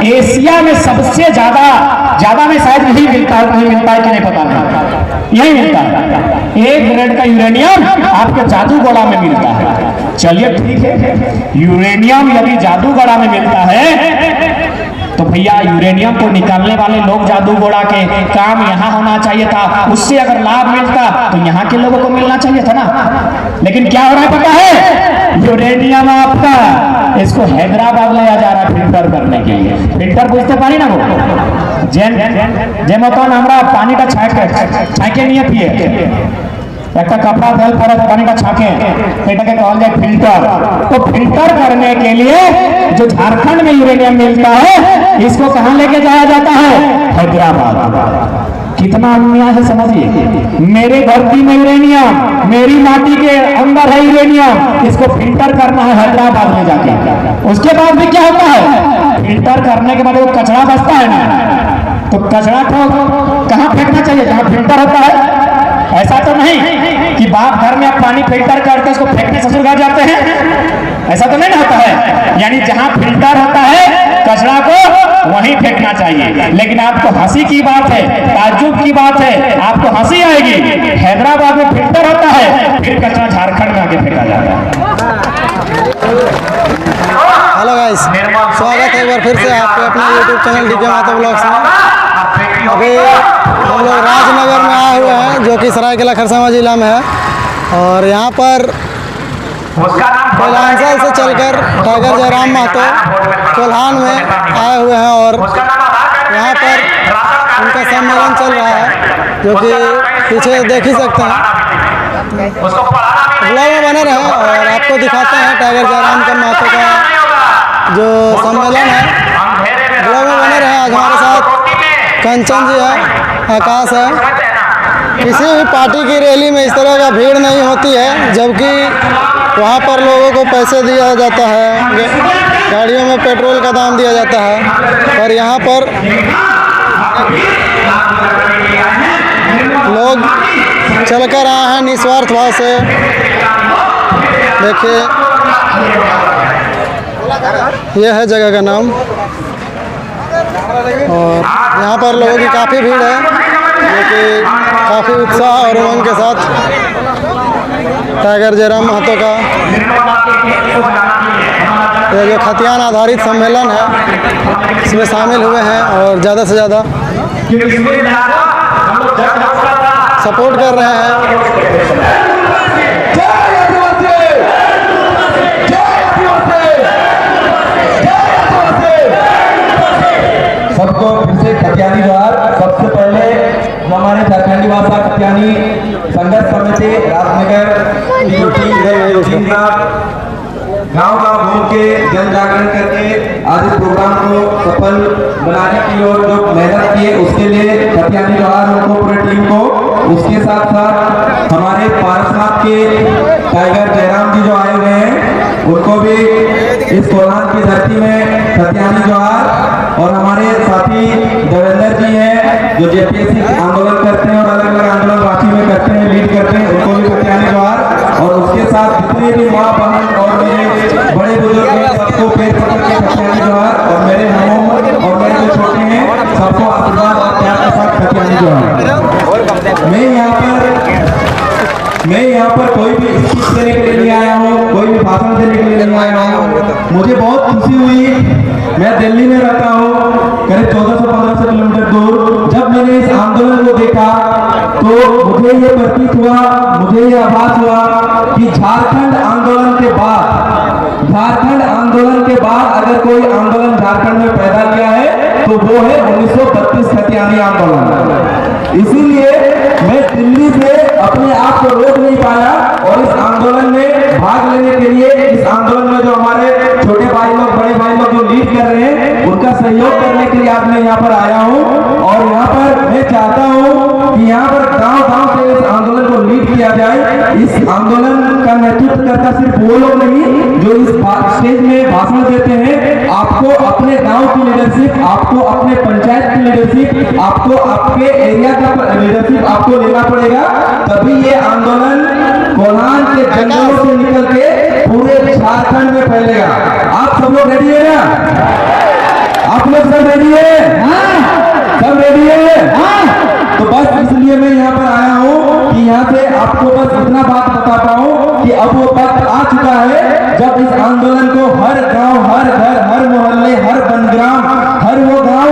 Asia में सबसे ज्यादा में शायद नहीं मिलता है, कहीं मिलता है कि नहीं पता नहीं, यही मिलता है। 1 ग्रेड का यूरेनियम आपके जादूगोड़ा में मिलता है। चलिए ठीक है, यूरेनियम यदि जादूगोड़ा में मिलता है तो भैया यूरेनियम को निकालने वाले लोग जादूगोड़ा के काम यहाँ होना चाहिए था। उससे अगर लाभ मिलता तो यहाँ के लोगों को मिलना चाहिए था ना। लेकिन क्या हो रहा है पता है, यूरेनियम आपका इसको हैदराबाद लाया जा रहा है फिल्टर करने के लिए। फिल्टर बुझते पानी ना वो जेमतन हमरा पानीटा छाके निये पिए एक कपड़ा दल पर पानी का छाके एटाके कहल जाए फिल्टर। तो फिल्टर करने के लिए जो झारखंड में यूरेनियम मिलता है इसको कहां लेके जाया जाता है, हैदराबाद। कितना अन्याय है समझिए, मेरे धरती में यूरेनियम, मेरी माटी के अंदर है यूरेनियम, इसको फिल्टर करना है हैदराबाद में जाके। उसके बाद भी क्या होता है, फिल्टर करने के बाद वो कचरा बचता है ना, तो कचरा को कहां फेंकना चाहिए, जहां फिल्टर होता है। ऐसा तो नहीं कि बाप घर में आप पानी फिल्टर करके उसको फेंकने ससुर घर जाते हैं, ऐसा तो नहीं ना होता है। यानी जहां फिल्टर होता है कचरा को वहीं फेंकना चाहिए। लेकिन आपको हंसी की बात है, ताज्जुब की बात है, आपको हंसी आएगी, हैदराबाद में फिल्टर होता है फिर कचरा झारखंड में आके फेंका जाता है। हेलो गाइस, स्वागत है एक बार फिर से आपके अपने YouTube channel DK Mahato blogs में। अभी हम लोग राजनगर में आए हुए हैं जो कि सरायकेला खरसावां जिला में है, और यहाँ पर कोल्हानसर से चलकर टाइगर जयराम महतो कोल्हान में आए हुए हैं, और यहाँ पर उनका सम्मेलन चल रहा है जो कि पीछे देख ही सकते हैं। ब्लॉग में बने रहें और आपको दिखाते हैं टाइगर जयराम का महतो का जो सम्मेलन है। ब्लॉग में बने रहें। आज हमारे साथ कंचन जी है, आकाश है। किसी भी पार्टी की रैली में इस तरह का भीड़ नहीं होती है, जबकि वहाँ पर लोगों को पैसे दिया जाता है, गाड़ियों में पेट्रोल का दाम दिया जाता है, और यहाँ पर लोग चलकर आए हैं निस्वार्थ भाव से। देखिए यह है जगह का नाम, और यहाँ पर लोगों की काफ़ी भीड़ है जो कि काफ़ी उत्साह और उमंग के साथ टाइगर जयराम महतो का यह जो खतियान आधारित सम्मेलन है इसमें शामिल हुए हैं और ज़्यादा से ज़्यादा सपोर्ट कर रहे हैं। सबको फिर से खतियानी जोहार। सबसे पहले जो हमारे झारखंडी भाषा खतियानी संघर्ष समिति राजनगर की जो टीम गाँव घूम के जन जागरण करके आज इस प्रोग्राम को सफल बनाने की ओर जो मेहनत की है उसके लिए खतियानी जोहार उनको पूरी टीम को। उसके साथ साथ हमारे पारसनाथ के टाइगर जयराम जी जो आए हुए हैं उनको भी इस कोल्हान की धरती में खतियानी जोहार। और हमारे साथी देवेंद्र जी हैं जो जेपीएससी आंदोलन करते हैं और अलग अलग आंदोलन रांची में करते हैं, लीड करते हैं, उनको भी खतियानी जोहार। और उसके साथ जितने भी माँ बहन और मेरे बड़े बुजुर्ग हैं सबको पेड़ पकड़ के खतियानी जोहार। और मेरे हमों और मेरे जो छोटे हैं सबको आशीर्वाद और प्यार के साथ खतियानी जोहार। मैं यहाँ पर कोई भी स्पीच देने के लिए नहीं आया हूँ, कोई भी भाषण देने के लिए नहीं आया हूँ। मुझे बहुत खुशी हुई, मैं दिल्ली में रहता हूँ करीब 1400-1500 किलोमीटर दूर। जब मैंने इस आंदोलन को देखा तो मुझे ये प्रतीत हुआ, मुझे ये आभास हुआ कि झारखंड आंदोलन के बाद अगर कोई आंदोलन झारखंड में पैदा किया है तो वो है 1932 खतियानी आंदोलन। इसीलिए मैं दिल्ली से अपने आप को रोक नहीं पाया और इस आंदोलन में भाग लेने के लिए, इस आंदोलन में जो हमारे छोटे भाई लोग बड़े भाई लोग जो लीड कर रहे हैं उनका सहयोग करने के लिए आज मैं यहाँ पर आया हूँ। और यहाँ पर मैं चाहता हूँ कि यहाँ पर गांव-गांव से इस आंदोलन को लीड किया जाए। इस आंदोलन का नेतृत्व करता सिर्फ वो लोग नहीं जो इस स्टेज में भाषण देते हैं। आपको अपने गांव की लीडरशिप, आपको अपने पंचायत की लीडरशिप, आपको आपके एरिया का लीडरशिप आपको लेना पड़ेगा, तभी ये आंदोलन कोल्हान के जंगलों से निकल के पूरे झारखंड में फैलेगा। आप सब लोग रेडी है ना? आप लोग रेडी है? सब रेडी है? तो बस इसलिए मैं यहाँ पर आया हूँ कि यहाँ से आपको बस इतना बात बता पाऊँ कि अब वो वक्त आ चुका है जब इस आंदोलन को हर गांव, हर घर, हर मोहल्ले, हर बनग्राम, हर वो गांव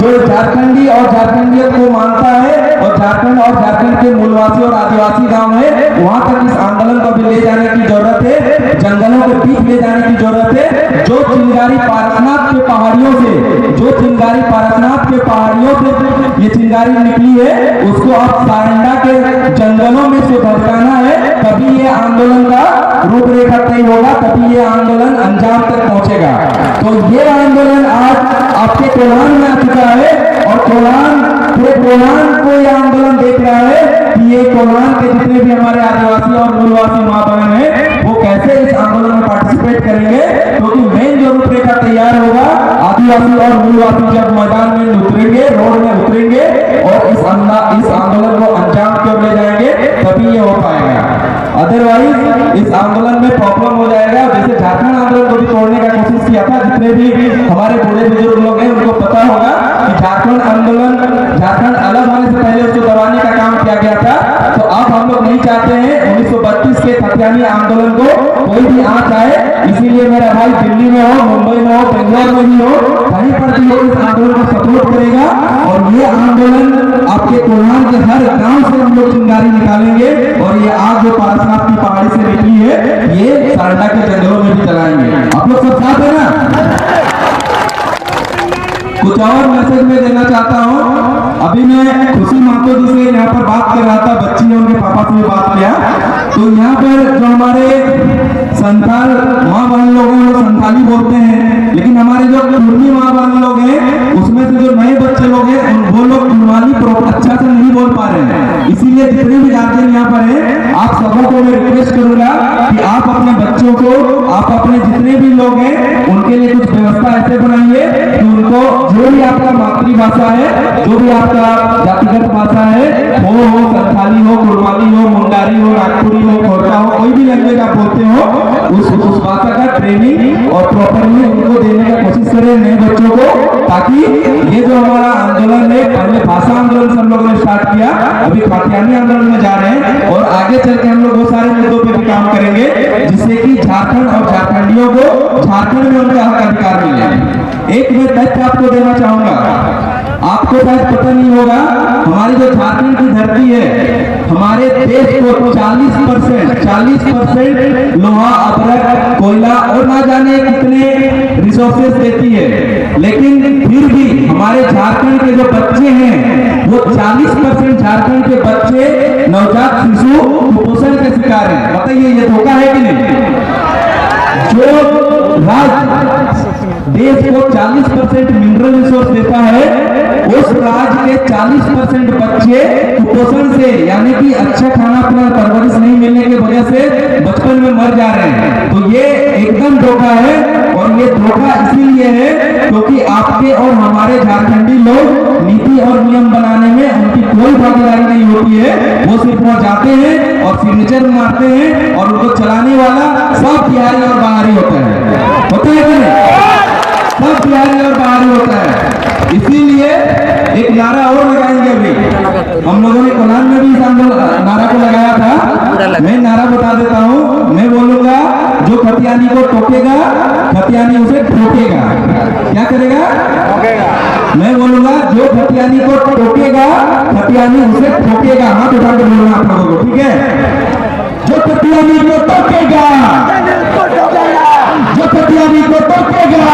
जो झारखंडी और झारखंडियत को मानता है और झारखंड और झारखंड के मूलवासी और आदिवासी गांव है, वहां तक इस आंदोलन को भी ले जाने की जरूरत है। जंगलों के बीच ले जाने की जरूरत है। जो चिंगारी पारसनाथ के पहाड़ियों से, जो चिंगारी पारसनाथ के पहाड़ियों से ये चिंगारी निकली है, उसको अब सारंडा के जंगलों में से भटकाना है। तभी ये आंदोलन का रूपरेखा तय होगा, तभी ये आंदोलन अंजाम तक पहुंचेगा। तो ये आंदोलन आज आपके कोल्हान में आ चुका है और पूरे कोल्हान को ये आंदोलन देख रहा है कि ये कोल्हान के जितने भी हमारे आदिवासी और मूलवासी माँ बहन है वो कैसे इस आंदोलन में पार्टिसिपेट करेंगे। क्योंकि मेन जो रूपरेखा तैयार होगा, आदिवासी और मूलवासी जब मैदान में उतरेंगे, रोड में उतरेंगे और इस आंदोलन को अंजाम की ओर ले जाएंगे, तभी ये हो पाएगा। अदरवाइज इस आंदोलन में प्रॉब्लम हो जाएगा। जैसे झारखंड आंदोलन को भी तोड़ने का कोशिश किया था, जितने भी हमारे बूढ़े बुजुर्ग लोग हैं उनको पता होगा कि झारखंड आंदोलन, झारखंड अलग होने से पहले उसको दबाने का काम किया गया था। तो अब हम लोग नहीं चाहते हैं 1932 के खतियानी आंदोलन को कोई भी आ जाए। इसीलिए मेरा भाई दिल्ली में हो, मुंबई में हो, बेंगलोर में भी हो, कहीं पर भी इस आंदोलन को सपोर्ट करेगा और ये आंदोलन आपके कोल्हान के हर गांव से हम लोग चिंगारी निकालेंगे और ये आग जो पारसनाथ की पहाड़ी से निकली है ये सारंडा के जंगलों में भी चलाएंगे। आप लोग सब साथ है ना? कुछ और मैसेज मैं देना चाहता हूँ। अभी मैं खुशी मातो जी से यहाँ पर बात कर रहा था, बच्ची ने उनके पापा से भी बात किया। तो यहाँ पर जो हमारे संथाल माँ बहन लोग हैं वो संथाली बोलते हैं, लेकिन हमारे जो कुर्मी माँ बहन लोग हैं उसमें से जो नए बच्चे लोग हैं वो लोग कुर्माली अच्छा से नहीं बोल पा रहे हैं। इसीलिए जितने भी गार्जियन यहाँ पर हैं, आप सबों को मैं रिक्वेस्ट करूंगा कि आप अपने बच्चों को, आप अपने जितने भी लोग हैं उनके लिए कुछ व्यवस्था ऐसे बनाइए कि उनको जो भी आपका मातृभाषा है, जो भी आपका जातिगत भाषा है, हो संथाली हो, कुर्माली हो, मुंडारी हो, नागपुरी हो, खोरका हो, कोई भी लैंग्वेज आप बोलते हो, उस भाषा का ट्रेनिंग और प्रॉपरली उनको देने का कोशिश करें नए बच्चों को, ताकि ये जो हमारा आंदोलन है, पहले भाषा आंदोलन से हम लोगों ने स्टार्ट किया, अभी खातियानी आंदोलन में जा रहे हैं और आगे चल के हम लोग वो सारे मुद्दों पे भी काम करेंगे जिससे कि झारखंड और झारखंडियों को झारखंड में उनका हक अधिकार मिले। एक मैं तथ्य आपको देना चाहूंगा, आपको शायद पता नहीं होगा, हमारी जो झारखंड की धरती है हमारे देश को 40% लोहा, अबरक, कोयला और ना जाने कितने रिसोर्सेज देती है। लेकिन फिर भी हमारे झारखंड के जो बच्चे हैं वो 40% झारखंड के बच्चे नवजात शिशु कुपोषण के शिकार हैं। बताइए ये धोखा है कि नहीं? जो देश को 40% मिनरल रिसोर्स देता है, उस राज्य के 40% बच्चे कुपोषण से, यानी कि अच्छा खाना पीना परवरिश नहीं मिलने की वजह से बचपन में मर जा रहे हैं। तो ये एकदम धोखा है और ये धोखा इसीलिए है क्योंकि आपके और हमारे झारखंडी लोग नीति और नियम बनाने में उनकी कोई भागीदारी नहीं होती है। वो सिर्फ वहां जाते हैं और सिग्नेचर मारते हैं और उनको चलाने वाला सब बिहारी और बाहरी होता है कि नहीं? सब बिहारी और बाहरी होता है। इसीलिए एक नारा और लगाएंगे। अभी हम लोगों ने कोल्हान में भी इस नारा को लगाया था। मैं नारा बता देता हूँ, मैं बोलूंगा जो खतियानी को टोकेगा खतियानी उसे ठोकेगा। क्या करेगा? मैं बोलूंगा जो खतियानी को टोकेगा खतियानी उसे ठोकेगा। हाथ उठा के बोलूंगा आप लोगों को, ठीक है? जो खतियानी को टोकेगा, जो खतियानी को टोकेगा,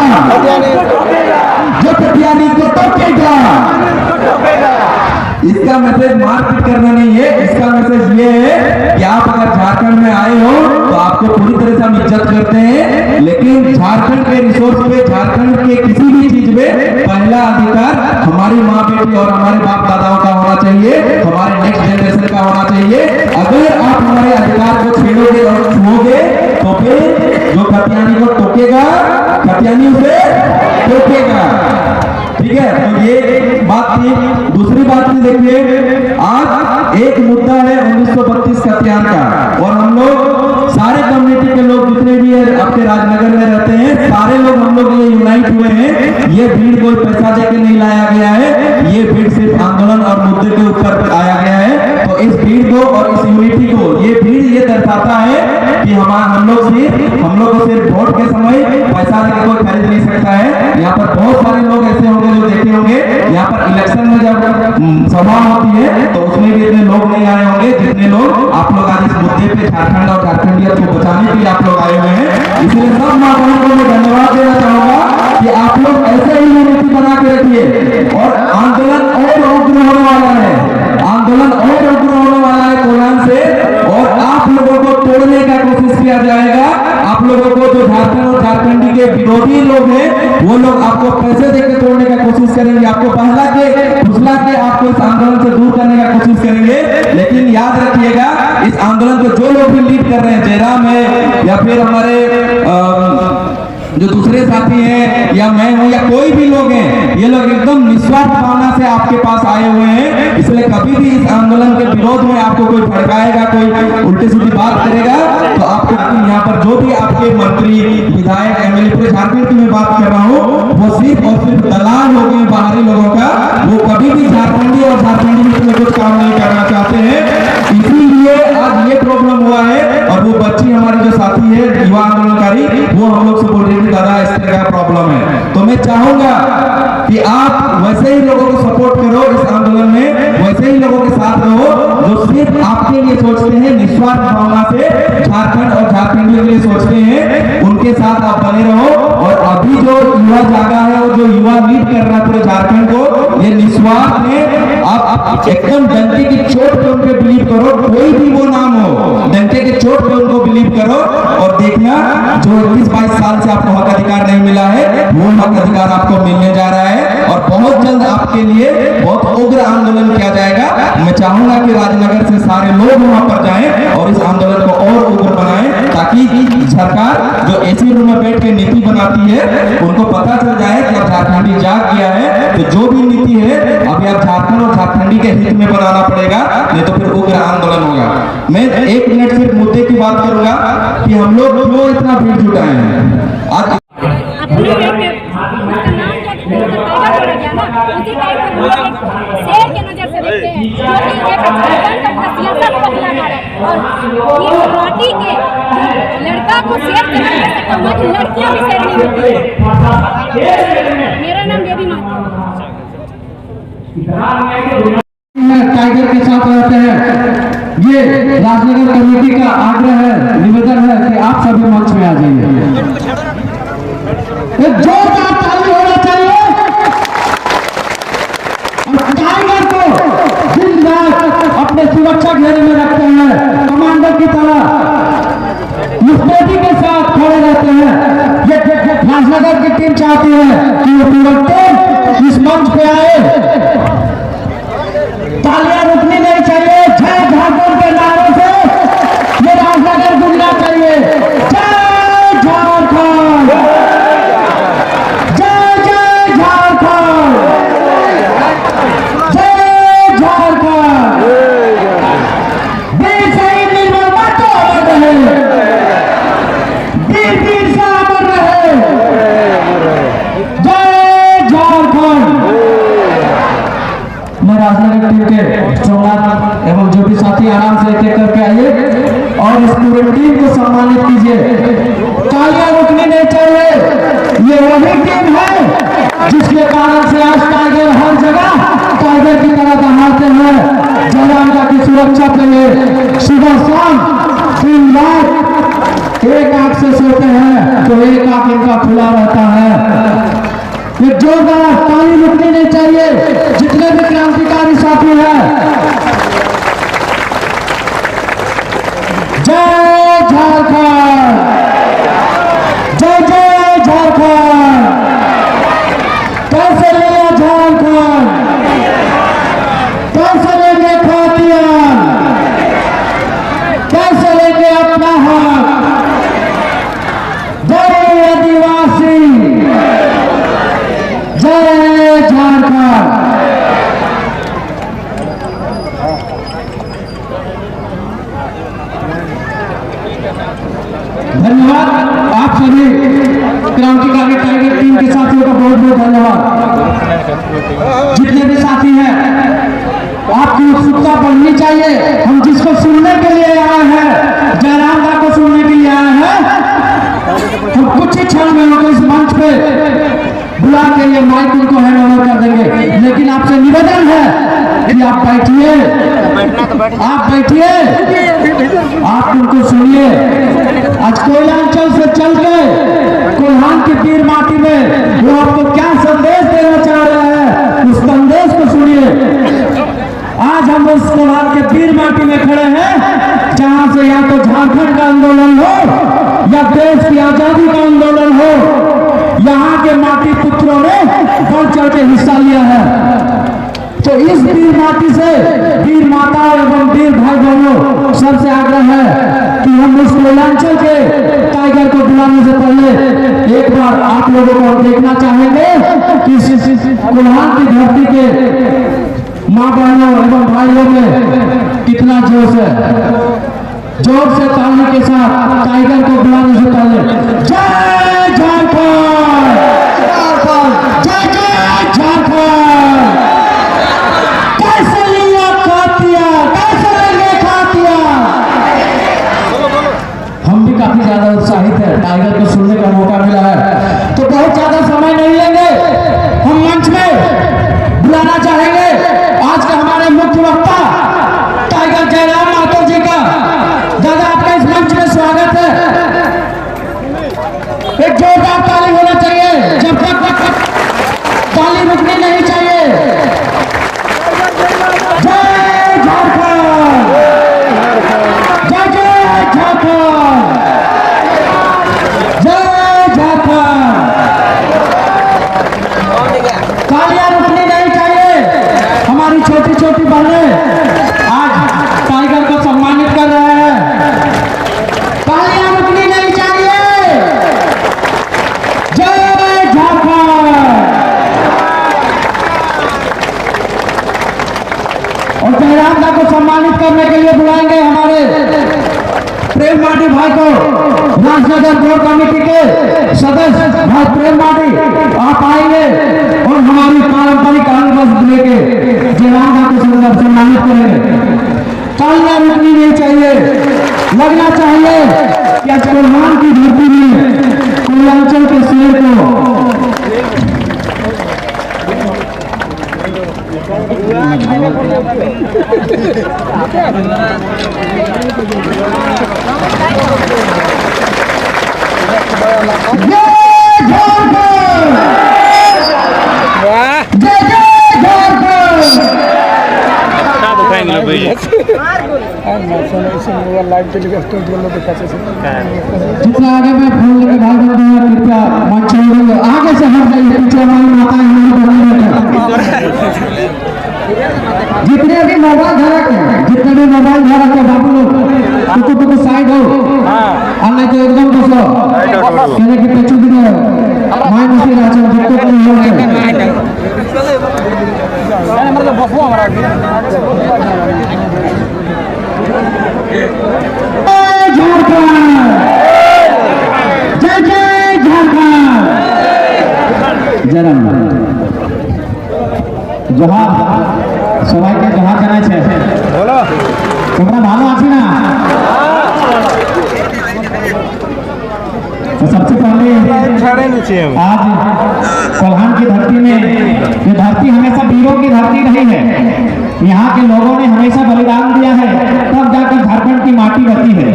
जो खतियानी को टोकेगा। इसका मैसेज मारपीट करना नहीं है, इसका मैसेज ये है कि आप अगर झारखंड में आए हो तो आपको पूरी तरह से हम इज्जत करते हैं, लेकिन झारखंड के रिसोर्स पे, झारखंड के किसी भी चीज में पहला अधिकार हमारी माँ बेटी और हमारे बाप दादाओं का होना चाहिए, हमारे नेक्स्ट जनरेशन का होना चाहिए। अगर आप हमारे अधिकार को छेड़ोगे और छुओगे तो फिर जो खतियानी को टोकेगा खतियानी उसे टोकेगा। ठीक है? तो ये बात थी। दूसरी बात थी, देखिए आज एक मुद्दा है 1932 खतियान का और हम लोग सारे कम्युनिटी के लोग जितने भी है आपके राजनगर में रहते हैं, सारे लोग हम लोग ये यूनाइट हुए हैं। ये भीड़ कोई पैसा देके नहीं लाया गया है, ये भीड़ सिर्फ आंदोलन और मुद्दे के ऊपर आया गया है। तो इस भीड़ को और इस यूनिटी को, ये भीड़ ये दर्शाता है कि हम लोग को सिर्फ वोट के समय पैसा देके कोई खरीद नहीं सकता है। यहाँ पर बहुत सारे लोग ऐसे होंगे जो देखे होंगे, यहाँ पर इलेक्शन में जब सभा होती है तो उसमें भी इतने लोग नहीं आए होंगे जितने लोग आप लोग आज इस मुद्दे पे झारखंड और झारखंडियत को बचाने के लिए आप लोग आए हुए हैं। इसलिए सब माँ बहनों को मैं धन्यवाद देना चाहूंगा कि आप लोग ऐसे ही यूनिटी बना के रखिए। और आंदोलन और उग्र होने वाला है, आंदोलन और उग्र होने वाला है कोल्हान से, और आप लोगों को तोड़ने का कोशिश किया जाएगा। आप लोगों को जो झारखंड और झारखंडी के विरोधी लोग हैं वो लोग आपको पैसे देकर तोड़ने का कोशिश करेंगे, आपको बहला के फुसला के आपको इस आंदोलन से दूर करने का कोशिश करेंगे। लेकिन याद रखिएगा, इस आंदोलन को जो लोग भी लीड कर रहे हैं, जयराम है या फिर हमारे जो दूसरे साथी हैं या मैं हूं या कोई भी लोग हैं, ये लोग एकदम निस्वार्थ भावना से आपके पास आए हुए हैं। इसलिए कभी भी इस आंदोलन के विरोध में आपको कोई भड़काएगा, कोई उल्टी सीधी बात करेगा तो आपको यहाँ पर जो भी आपके मंत्री, विधायक, एमएलए, पूरे झारखंड की मैं बात कर रहा हूँ, वो सिर्फ और सिर्फ दलाल हो गए बाहरी लोगों का। वो कभी भी झारखंडी और झारखंडी में कुछ काम नहीं करना चाहते हैं। इसीलिए आज ये प्रॉब्लम हुआ है। और वो बच्ची हमारी जो साथी है युवा आंदोलनकारी, वो हम लोग से बोल रही थी दादा इस तरह का प्रॉब्लम है। तो मैं चाहूंगा कि आप वैसे ही लोगों को सपोर्ट करो इस आंदोलन में, वैसे ही लोगों के साथ रहो जो सिर्फ आपके लिए सोचते हैं, निस्वार्थ भावना से झारखंड और झारखंडियों के लिए सोचते हैं, उनके साथ आप बने रहो। और अभी जो युवा जागा है और जो युवा लीड कर रहा है पूरे झारखंड को, ये निस्वार्थ है। आप एकदम डंके की चोट पे उनके बिलीव करो, कोई भी वो नाम हो, डंके के चोट पे उनको बिलीव करो। और देखना जो 21-22 साल से आपको हक अधिकार नहीं मिला है, वो हक अधिकार आपको मिलने जा रहा है। और बहुत जल्द आपके लिए बहुत उग्र आंदोलन किया जाएगा। मैं चाहूंगा कि राजनगर से सारे लोग वहां पर जाएं और इस आंदोलन को और उग्र बनाएं, ताकि सरकार जो एसी रूम में बैठ के नीति बनाती है उनको पता चल जाए कि अब झारखंडी जाग गया है। तो जो भी नीति है अभी आप झारखंड और झारखंडी के हित में बनाना पड़ेगा, नहीं तो फिर उग्र आंदोलन होगा। मैं 1 मिनट सिर्फ मुद्दे की बात करूंगा कि हम लोग क्यों इतना भीड़ जुटाए हैं। आज शेर के नजर से देखते हैं, और पार्टी के लड़का को शेर के नजर से कहूँगा कि लड़कियां भी शेर नहीं होती। मेरा नाम बेबी माता टाइगर के साथ रहते हैं। ये राजनगर कमेटी का आग्रह है, निवेदन है कि आप सभी मंच में आ जाइए। जोरदार ताली होना चाहिए। टाइगर को दिन रात अपने सुरक्षा घेरे में रखते हैं, कमांडर की तरह मुस्तैदी के साथ खड़े रहते हैं। ये राजनगर की टीम चाहती है कि वो पूरा टीम इस मंच पे आए। तालियां रुकनी नहीं चाहिए। जय झारखंड के नारों से ये राजनगर गूंजना चाहिए। जय झारखंड, जय जय झारखंड, जय झारखंड। वीर शहीद निर्मल महतो अमर रहे, वीर वीर से अमर रहे। जय झारखंड। मैं राजनगर टीम के सोमनाथ एवं जो भी साथी आराम से एक एक करके आइए और इस पूरे टीम को सम्मानित कीजिए। तालियां रुकनी नहीं चाहिए। ये वही टीम है जिसके कारण से आज टाइगर हर जगह टाइगर की तरह दहाड़ते हैं। जयराम की सुरक्षा के लिए सुबह शाम 3 रात एक आंख से सोते हैं तो एक आंख इनका खुला रहता है। ये जोरदार ताली रुकनी नहीं चाहिए। जितने भी क्रांतिकारी साथी हैं, जय झारखंड, जय जय झारखंड। कैसे लिया झारखंड, कैसे लेंगे खातियान, कैसे लेंगे अपना हक। जय आदिवासी, जय झारखंड। जितने भी साथी हैं आपकी उत्सुकता बढ़नी चाहिए। हम जिसको सुनने के लिए आए हैं, जयराम दा को सुनने के लिए आए हैं, हम कुछ ही क्षण में होकर इस मंच पे बुला के लिए माइक उनको हैंड ओवर कर देंगे। लेकिन आपसे निवेदन है कि आप बैठिए, आप उनको सुनिए। आज कोयलांचल से चल के कोल्हान की पीर माटी में वो आपको क्या संदेश देना चाह रहे हैं, उस संदेश को सुनिए। आज हम उस कोल्हान के पीर माटी में खड़े हैं जहां से या तो झारखंड का आंदोलन हो या देश की आजादी का आंदोलन हो, यहाँ के माटी पुत्रों ने बढ़ चढ़ के हिस्सा लिया है। तो इस वीर माटी से वीर माता एवं वीर भाई बहनों सबसे आग्रह है कि हम उस कोयलांचल के टाइगर को बुलाने से पहले एक बार आप लोगों को देखना चाहेंगे कि कोल्हान की धरती के माँ बहनों एवं भाइयों में कितना जोश है। जोर से ताली के साथ टाइगर को बुलाने से पहले जय झारखंड, जय जय झारखंड। कैसे लिया खातिया, कैसे लेंगे खातिया। हम भी काफी ज्यादा उत्साहित है, टाइगर को सुनने का मौका मिला है। तो बहुत ज्यादा समय नहीं लेंगे, हम मंच में बुलाना चाहेंगे आज के हमारे मुख्य वक्ता टाइगर जयराम माथुर जी का। दादा आपका इस मंच में स्वागत है। एक जोरदार ताली होना चाहिए, जब तक ताली रुकनी नहीं चाहिए। जय झारखंड, जय जय झारखंड, जय झारखंड। तालियां रुकनी नहीं चाहिए। हमारी छोटी छोटी बहनें आज टाइगर को सम्मानित कर रहे हैं। तालियां रुकनी नहीं चाहिए। जय झारखंड। और जयराम दा को सम्मानित करने के लिए बुलाएंगे हमारे प्रेम माटी भाई को, राजनगर बोर्ड कमेटी के सदस्य भाई प्रेम माटी आप आएंगे और हमारी पारंपरिक अंग वस्त्र लेके जयराम दा को सम्मानित करेंगे। तालियां रुकनी नहीं चाहिए, लगना चाहिए कि आज कोल्हान की धरती में कोयलांचल के शेर को जितना आगे मैं फोन लेके भाग रहा हूँ, कृपया मंच छोड़ेंगे, आगे से हट जाइए, पीछे हमारी माताएं जितने भी मोबाइल धारक हैं, जितने भी मोबाइल धारक है बाबू लोग तो साइड हो, और नहीं तो एकदम बसो कहने की पेचू भी नहीं माय मुझे राजा दिक्कत नहीं हो रही। जय जय झारखंड। जयराम जोहार सबाई के जोहार जाना छे बोलो তোমরা ভালো আছি না। तो सबसे पहले आज कोल्हान की धरती में, ये धरती हमेशा वीरों की धरती रही है, यहाँ के लोगों ने हमेशा बलिदान दिया है, तब जाकर झारखंड की माटी बची है।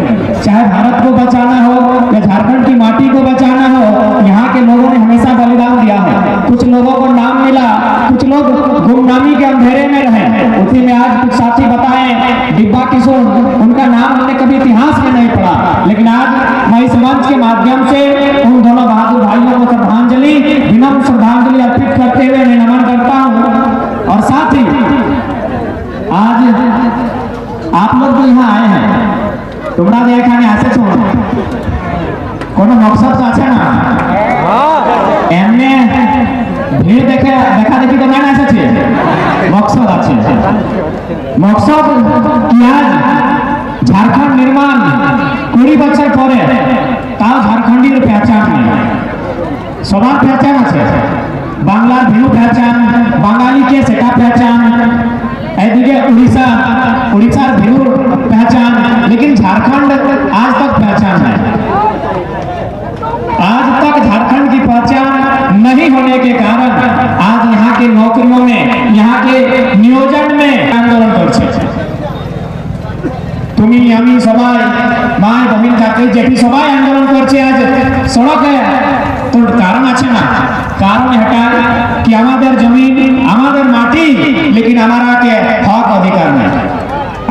चाहे भारत को बचाना हो या झारखंड की माटी को बचाना हो, यहाँ के लोगों ने हमेशा बलिदान दिया है। कुछ लोगों को नाम मिला, कुछ लोग गुमनामी के अंधेरे में रहे, उसी में आज कुछ साथी बताएं डिब्बा किशोर, उनका नाम हमने कभी इतिहास में नहीं पढ़ा, लेकिन आज मैं इस मंच के माध्यम से उन दोनों बहादुर भाइयों को श्रद्धांजलि, विनम्र श्रद्धांजलि अर्पित करते हुए मैं नमन करता हूँ। और साथ ही आज आप लोग तो यहाँ आए हैं, তোমরা যে এখানে আসেছো কোনো মকসদ আছে না? এমনি ভিড় দেখে দেখা দেখি তো না এসেছে, মকসদ আছে। মকসদ কি আজ झारखंड निर्माण 20 বছর পরে তাও ঝাড়খণ্ডীর পहचान নেই, সবার पहचान আছে, বাংলার ভিউ पहचान, दिखे सेटा पहचान, ऐदिके उड़ीसा उड़ीसा भिलूर पहचान, लेकिन झारखंड आज तक पहचान है। आज तक झारखंड की पहचान नहीं होने के कारण आज यहाँ के नौकरियों में, यहाँ के नियोजन में आंदोलन करছে। তুমি আমি সবাই মাই বহিন কাকে যেটি সবাই আন্দোলন করছে আজ সড়কে, তো কারণ আছে না? কারণ এটা कि আমাদের জমিন আমাদের মাটি, लेकिन हमारा के हक अधिकार नहीं,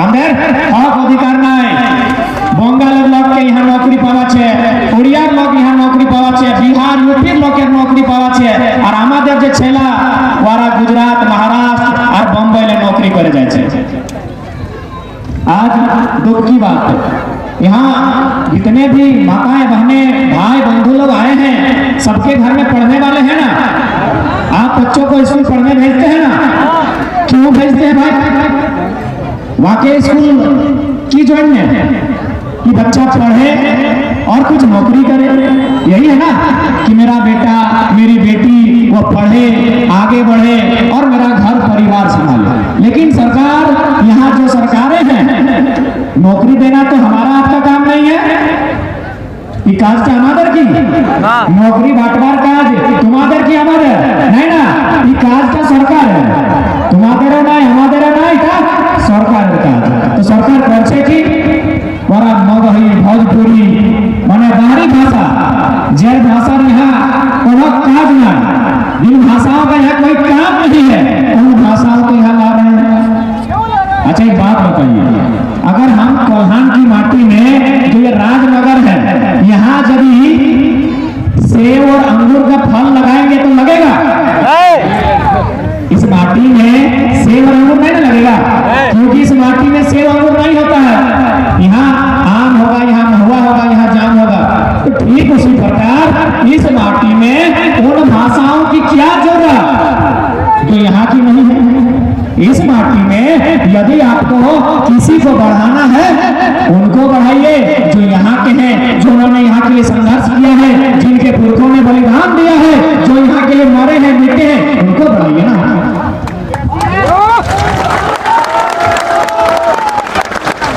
আমাদের हक अधिकार নাই। बंगालेर लोग के यहाँ नौकरी पावाছে, उड़ियार लोग यहाँ नौकरी पावाছে, बिहार यूपीर लोकेर नौकरी पावाছে, আর আমাদের যে ছেলা ওরা गुजरात महाराष्ट्र और बम्बई ले नौकरी करे जाए। आज दुख की बात है, यहाँ जितने भी माताएं बहनें भाई बंधु लोग आए हैं, सबके घर में पढ़ने वाले हैं ना। आप बच्चों को स्कूल पढ़ने भेजते हैं ना, क्यों भेजते हैं भाई? वाकई स्कूल की जोड़ने कि बच्चा पढ़े और कुछ नौकरी करे, यही है ना कि मेरा बेटा मेरी बेटी वो पढ़े आगे बढ़े और मेरा घर परिवार संभाले। लेकिन सरकार, यहाँ जो सरकारें हैं, नौकरी देना तो हमारा आपका काम नहीं है, ये काज क्या हमारे की नौकरी बांटवार काज तुम्हारे की हमारे नहीं ना, ये काज का सरकार है, तुम्हारे ना हमारे ना का सरकार का। तो सरकार करছে কি बड़ा मगही भोजपुरी माने बाहरी भाषा जे भाषा यहाँ कोनो काज ना, जिन भाषाओं का यहाँ कोई काम नहीं है उन भाषाओं को यहाँ ला रहे हैं। अच्छा एक बात बताइए, अगर हम कोल्हान की माटी में जो ये राजनगर है, यहाँ यदि सेब और अंगूर का फल लगाएंगे तो लगेगा? इस माटी में सेब और अंगूर नहीं लगेगा, क्योंकि इस माटी में सेब अंगूर नहीं होता है। यहाँ आम होगा, यहाँ महुआ होगा, यहाँ जाम होगा। तो ठीक उसी प्रकार इस माटी में उन भाषाओं की क्या जरूरत जो यहाँ की नहीं है। इस माटी में यदि आपको किसी को बढ़ाना है, उनको बढ़ाइए जो यहाँ के हैं, जो उन्होंने यहाँ के लिए संघर्ष किया है, जिनके पुरखों ने बलिदान दिया है, जो यहाँ के लिए मरे हैं मिटे हैं, उनको बढ़ाइए ना।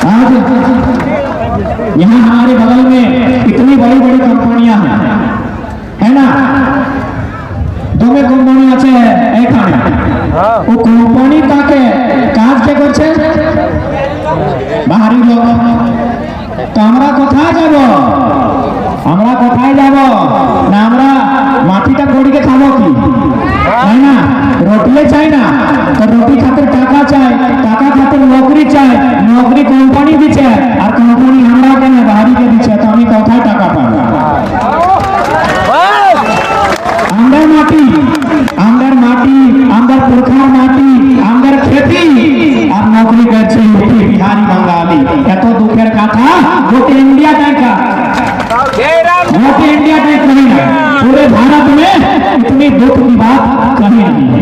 आज यहाँ हमारे बगल में इतनी बड़ी बड़ी कंपनियां हैं, है ना? दमे कंपनी আছে এখানে, ও কোম্পানি তাকে কাজ কে করছে বাহারি লোক। তো আমরা কোথায় যাব? আমরা কোথায় যাব না? আমরা মাটিটা গড়িকে খাবো কি? তাই না? রুটি চাই না, তো রুটি খাতে টাকা চাই, টাকা খাতে নৌকরি চাই, নৌকরি কোম্পানি দিচ্ছে, আর কোম্পানি আমরা কেন বাহারিকে দিচ্ছে। তো আমি কোথায় টাকা পাবো? आमदार माटी, आमदार माटी, आमदार पुरखार माटी, आमदार खेती और नौकरी करছে यूपी बिहारी बंगाली। এত দুঃখের কথা গোটা इंडिया का, गोटे इंडिया का कहीं ना, पूरे भारत में इतनी दुख की बात कहीं नहीं है।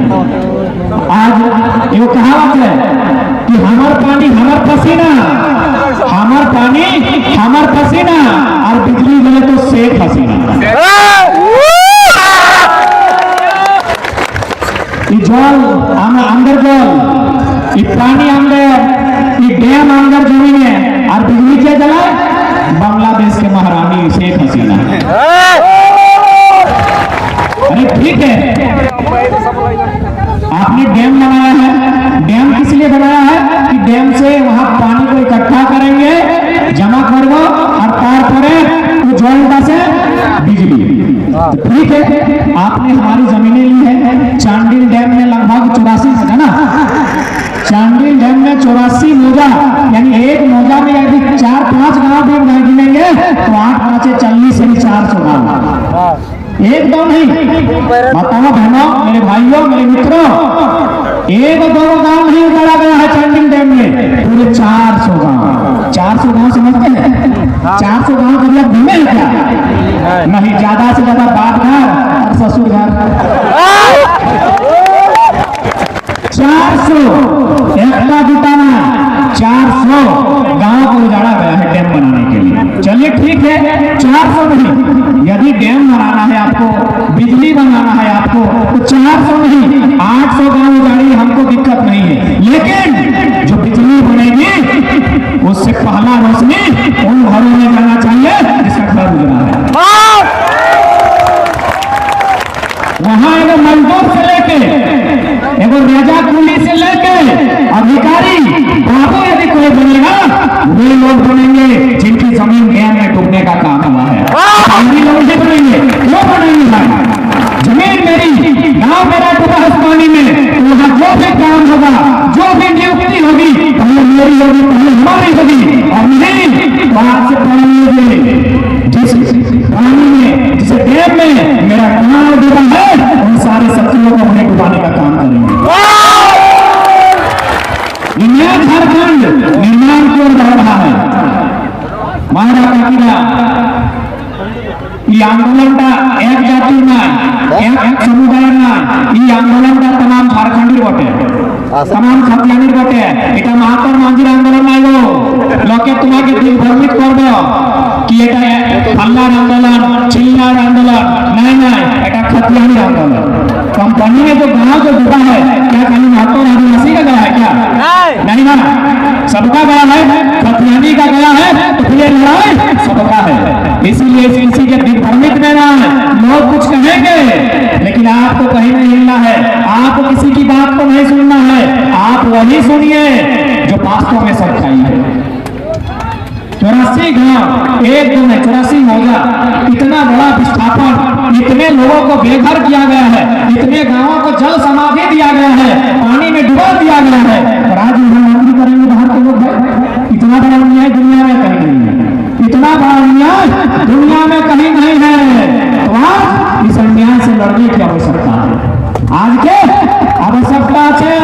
आज ये कहावत है कि हमार पानी हमार पसीना, हमार पानी हमार पसीना, और बिजली मिले तो शेख हसीना। जल अंदर जल, पानी अंदर, डैम अंदर जमीन है, और बिजली क्या जलाए? बांग्लादेश के महारानी शेख हसीना। अरे ठीक है, आपने डैम बनाया है, डैम किस लिए बनाया है कि डैम से वहां पानी को इकट्ठा करेंगे, जमा करबो, और तारपरे ज्वाइंटा से बिजली। ठीक है, आपने हमारी जमीनें ली है। चांडिल डैम में लगभग 84 है ना, चांडिल डैम में 84 मौजा, यानी एक मौजा में यदि 4-5 गांव भी गिनेंगे तो 8-5-40 यानी 400 गांव। एक दो नहीं, माताओं बहनों मेरे भाइयों मेरे मित्रों, एक दो गांव नहीं उतारा गया है चांडिल डैम में, पूरे 400 गांव। 400 गांव समझते हैं? 400 गांव कभी आप घूमे हैं क्या? नहीं, ज्यादा से ज्यादा बाप घर और ससुर घर। 400 एकता जुटाना, 400 गांव को उजाड़ा गया है डैम बनाने के लिए। चलिए ठीक है, 400 नहीं, यदि डैम बनाना है आपको, बिजली बनाना है आपको, तो 400 नहीं 800 गांव उजाड़ी हम पानी में, तो वहां जो भी काम होगा, जो भी नियुक्ति होगी, पहले मेरी होगी, पहले हमारी होगी, और नहीं तो आपसे पानी जिस पानी में, जिस डैम में मेरा नाम डूबा है, उन सारे शत्रुओं को हमने डुबाने का काम करेंगे। नया झारखंड निर्माण की ओर बढ़ रहा है। मारा काकीरा आंदोलन का एक जाति ना, एक समुदाय ना, आंदोलन का तमाम झारखंडी बटे, तमाम खतियानी बटे, এটা महात्मा गांधीर आंदोलन নাই গো, লোকে তোমাকে দিগ্ভ্রমিত করবে কি এটা আল্লাহর आंदोलन, चिल्लार आंदोलन, नहीं এটা खतियानी आंदोलन। कंपनी में जो गांव जो डूबा है, क्या खाली महात्मा आदिवासी का गया है क्या? नहीं ना, सबका गया है, खतियानी का गया है, तो फिर लड़ाई सबका है। इसीलिए किसी के दिग्भ्रमित में ना लोग कुछ कहेंगे, लेकिन आपको कहीं नहीं हिलना है, आपको किसी की बात को नहीं सुनना है, आप वही सुनिए जो वास्तव में सच्चाई है। 84 गांव, एक दिन में 84 मौजा, इतना बड़ा विस्थापन, इतने लोगों को बेघर किया गया है, इतने गांवों को जल समाधि दिया गया है, पानी में डुबा दिया गया है, और आज प्रधानमंत्री करेंगे बाहर के लोग। इतना बड़ा अन्याय दुनिया में कहीं नहीं है, इतना बड़ा अन्याय दुनिया में कहीं नहीं है। तो आज इस अन्याय से लड़ने की आवश्यकता है। आज के आवश्यकता है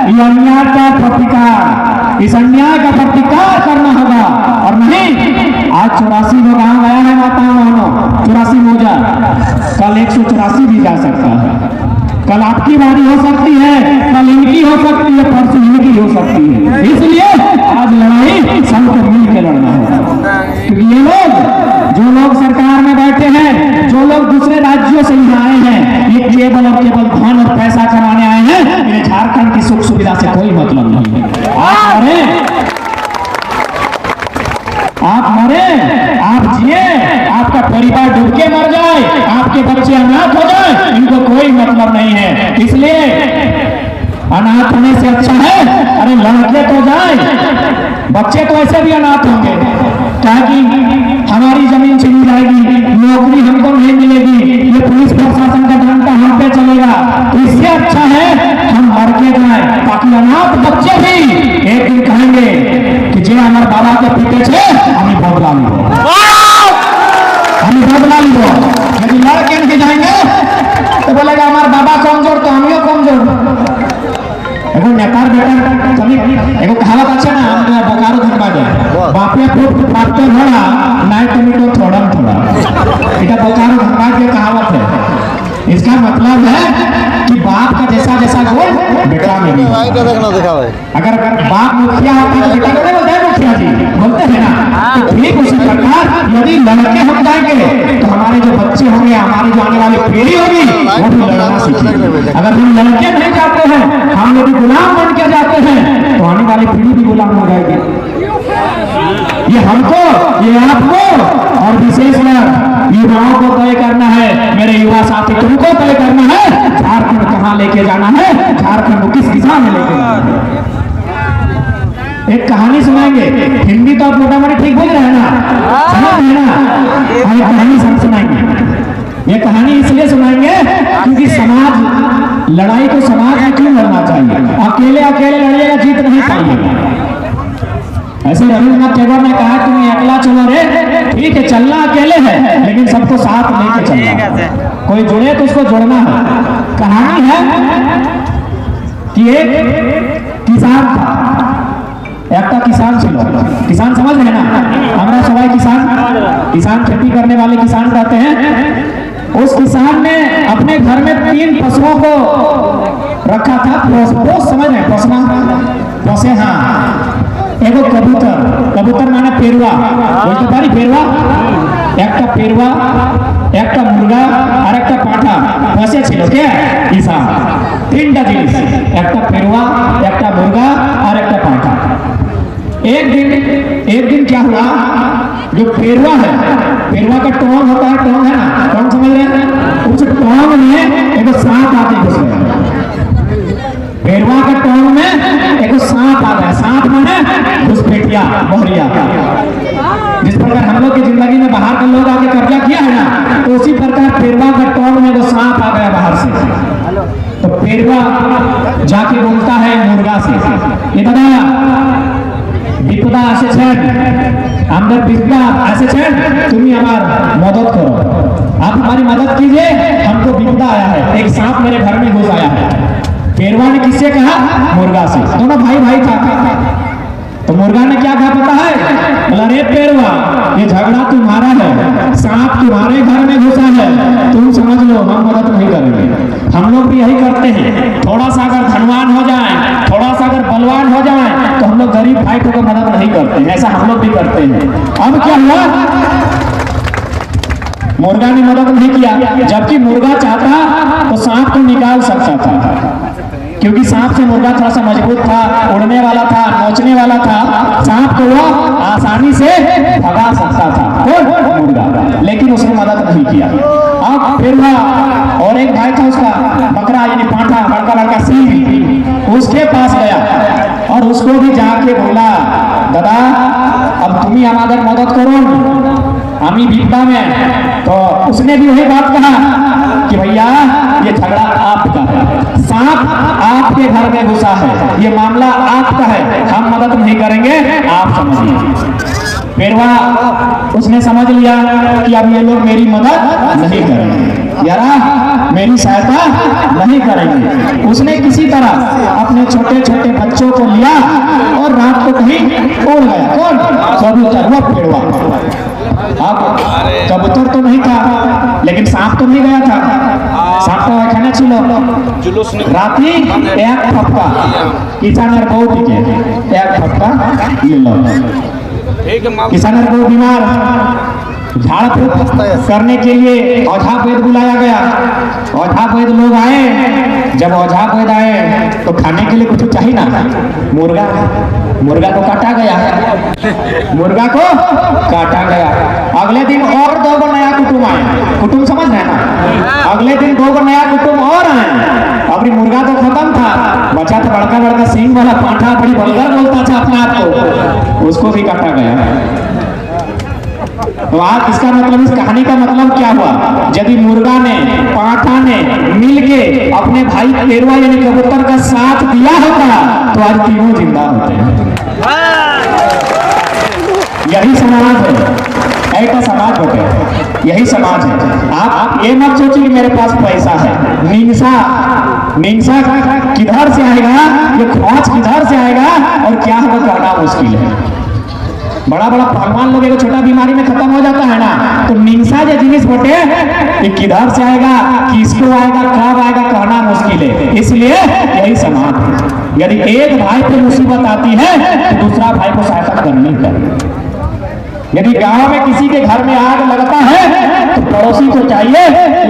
ये अन्याय का प्रतिकार, इस अन्याय का प्रतिकार करना होगा। और नहीं, आज 84 वो गांव गया है माताओं बहनों, 84 मौजा, कल 184 भी जा सकता है, कल आपकी बारी हो सकती है, कल इनकी हो सकती है, परसों इनकी हो सकती है। इसलिए आज लड़ाई सबको मिल के लड़ना होगा, क्योंकि ये लोग, जो लोग सरकार में बैठे हैं, जो लोग दूसरे राज्यों से यहाँ आए हैं, ये केवल और केवल धन और पैसा कमाने आए हैं। इन्हें झारखंड की सुख सुविधा से कोई मतलब नहीं है। आप मरे, आप जिए, आपका परिवार डूब के मर जाए, आपके बच्चे अनाथ हो जाए, इनको कोई मतलब नहीं है। इसलिए अनाथ होने से अच्छा है अरे लड़के तो जाए, बच्चे तो ऐसे भी अनाथ होंगे, ताकि हमारी जमीन छिनी जाएगी, नौकरी हमको नहीं मिलेगी, ये पुलिस प्रशासन का डंडा हम पे चलेगा। तो इससे अच्छा है हम मर के जाए, ताकि अनाथ बच्चे भी एक दिन कहेंगे कि जे हमारे बाबा के पीते छे हमें बदला लो, हमें बदला लो। यदि लड़के नहीं जाएंगे तो बोलेगा हमारे बाबा कमजोर तो हमियों कमजोर। एगो नेतार बेटा एगो कहावत আছে না, আমরা बोकारो धनबाद बापे फूट फाटते घोड़ा नहीं तो मिटो थोड़ा थोड़ा, এটা बोकारो धनबाद की कहावत है। इसका मतलब है कि बाप का जैसा जैसा गुण बेटा में भी है। अगर बाप मुखिया होता तो बेटा को नहीं बोलते मुखिया जी, बोलते हैं ना। तो ठीक उसी प्रकार यदि लड़के हम जाएंगे तो हमारे जो बच्चे होंगे, हमारी जो आने वाली पीढ़ी होगी वो भी लड़ना सीखेगी। अगर हम लड़के नहीं जाते हैं, हम लोग गुलाम बन के जाते हैं, तो आने वाली पीढ़ी भी गुलाम हो जाएगी। ये हमको, ये आपको और विशेषकर युवाओं को तय करना है, मेरे युवा साथी तुमको तय करना है झारखंड कहाँ लेके जाना है, झारखंड को किस दिशा में लेके जाना है। एक कहानी सुनाएंगे, हिंदी तो आप मोटा मोटी ठीक बोल रहे हैं ना, समझ रहे हैं ना। हम कहानी सुनाएंगे, ये कहानी इसलिए सुनाएंगे क्योंकि समाज, लड़ाई को समाज में क्यों लड़ना चाहिए, अकेले अकेले लड़िएगा जीत नहीं पाइएगा। ऐसे रविन्द्रनाथ टैगोर ने कहा तुम अकेला चलो रे, ठीक है चलना अकेले है लेकिन सबको साथ लेके चलना, कोई जुड़े तो उसको जोड़ना है। कहानी है कि एक किसान था, एक किसान ছিল, किसान समझ रहे ना, हमारा सवाई किसान खेती करने वाले किसान कहते हैं। उस किसान ने अपने घर में 3 पशुओं को रखा था, पोस समझ रहे, पोसे, हाँ। एगो कबूतर माने पेरुआ, बोलते पारी पेरुआ, एक पेरुआ, एक मुर्गा और एक पाठा बसे छिलो क्या किसान, 3टा जिनिस, एक पेरुआ, एक मुर्गा और एक पाठा। एक दिन क्या हुआ, जो पेरुआ है, पेरुआ का टोंग होता है, टोंग है ना, टोंग समझ रहे हैं, उस टोंग में एक सांप आके घुस गया। पेरुआ के टोंग में एक सांप आ गया, सांप माने घुसपैठिया, बहरिया। जिस प्रकार हम लोग की जिंदगी में बाहर के लोग आके कब्जा किया है ना, तो उसी प्रकार पेरुआ के टोंग में वो सांप आ गया बाहर से। तो पेरुआ पेरवा जाके बोलता है मुर्गा से, ये दादा বিপদা এসেছেন, আমাদের বিপদা এসেছেন, তুমি আমার मदद करो, आप हमारी मदद कीजिए, हमको विपदा आया है, एक सांप मेरे घर में घुस आया है। पेरवा ने किससे कहा? मुर्गा से। दोनों भाई भाई था। तो मुर्गा ने क्या कहा पता है? बोला रे पेरवा, ये झगड़ा तुम्हारा है, सांप तुम्हारे घर में घुसा है, तुम समझ लो, हम मदद नहीं करेंगे। हम लोग भी यही करते हैं, थोड़ा सा अगर धनवान हो जाए, थोड़ा सा अगर बलवान हो जाए, तो हम लोग गरीब भाई को मदद नहीं करते हैं, ऐसा हम लोग भी करते हैं। अब क्या हुआ? मुर्गा ने मदद नहीं किया, जबकि मुर्गा चाहता तो सांप को निकाल सकता था, क्योंकि सांप से मुर्गा थोड़ा सा मजबूत था, उड़ने वाला था, नोचने वाला था, सांप को वो आसानी से भगा सकता था, कौन? मुर्गा। लेकिन उसने मदद नहीं किया। अब फिर और एक भाई था उसका, बकरा यानी पांठा, बड़का बड़का सिंह, उसके पास गया और उसको भी जाके बोला, दादा अब तुम ही हमारी मदद करो, हम ही विपदा में। तो उसने भी वही बात कहा कि भैया ये झगड़ा आपका है, सांप आपके घर में घुसा है, ये मामला आपका है, हम मदद नहीं करेंगे, आप समझिए। पेरवा उसने समझ लिया कि अब ये लोग मेरी मदद नहीं करेंगे, यारा मेरी सहायता नहीं करेंगे। उसने किसी तरह अपने छोटे छोटे बच्चों को लिया और रात को कहीं उड़ गया। कौन? कबूतर, वो पेरवा। अब कबूतर तो नहीं था, लेकिन सांप तो नहीं गया था, सांप तो এখানে ছিল। রাতে এক ফটকা কিষানের বউ থেকে এক ফটকা নিল। किसानर को बीमार, झाड़ फूक करने के लिए औझा वैद बुलाया गया। औझा वैद लोग आए, जब औझा वैद आए तो खाने के लिए कुछ चाहिए ना, मुर्गा, मुर्गा को काटा गया, मुर्गा को काटा गया। अगले दिन और 2 नया कुटुंब आए, कुटुंब समझ रहे ना, अगले दिन 2 नया कुटुंब और आए। अभी मुर्गा तो खत्म था, बचा था बड़का बड़का सींग वाला पांठा, बड़ी बलगर बोलता था अपने आप को, उसको भी काटा गया। तो आज इसका मतलब, इस कहानी का मतलब क्या हुआ? यदि मुर्गा ने, पांठा ने मिलके अपने भाई पेरवा यानी कबूतर का साथ दिया होता तो आज तीनों जिंदा होते हैं। यही समाज है, ऐसा समाज होते हैं, यही समाज है। आप ये मत सोचिए कि मेरे पास पैसा है, निंसा निंसा किधर से आएगा, ये ख्वाज किधर से आएगा और क्या होगा कहना मुश्किल है। बड़ा बड़ा पहलवान लोग एक छोटा बीमारी में खत्म हो जाता है ना, तो निंसा जो जिनिस बोटे ये किधर से आएगा, किसको आएगा, कब आएगा कहना मुश्किल है। इसलिए यही समाज है, यदि एक भाई पे मुसीबत आती है तो दूसरा भाई को सहायता करनी चाहिए। यदि गांव में किसी के घर में आग लगता है तो पड़ोसी को चाहिए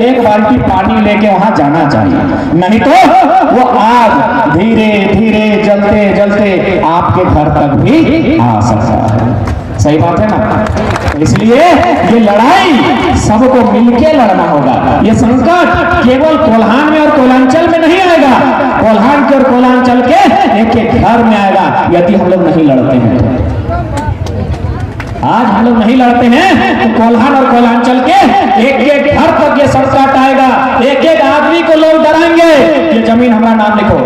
एक बाल्टी पानी लेके वहां जाना चाहिए, नहीं तो वो आग धीरे धीरे जलते जलते आपके घर तक भी आ सकता है। सही बात है ना? इसलिए ये लड़ाई सबको मिलके लड़ना होगा। ये संकट केवल कोल्हान में और कोलांचल में नहीं आएगा, कोल्हान के और कोलांचल के एक एक घर में आएगा यदि हम लोग नहीं लड़ते हैं। आज हम लोग नहीं लड़ते हैं तो कोल्हान और कोलांचल के एक एक घर तक ये संकट आएगा, एक एक आदमी को लोग डराएंगे, ये जमीन हमारा नाम लिखो,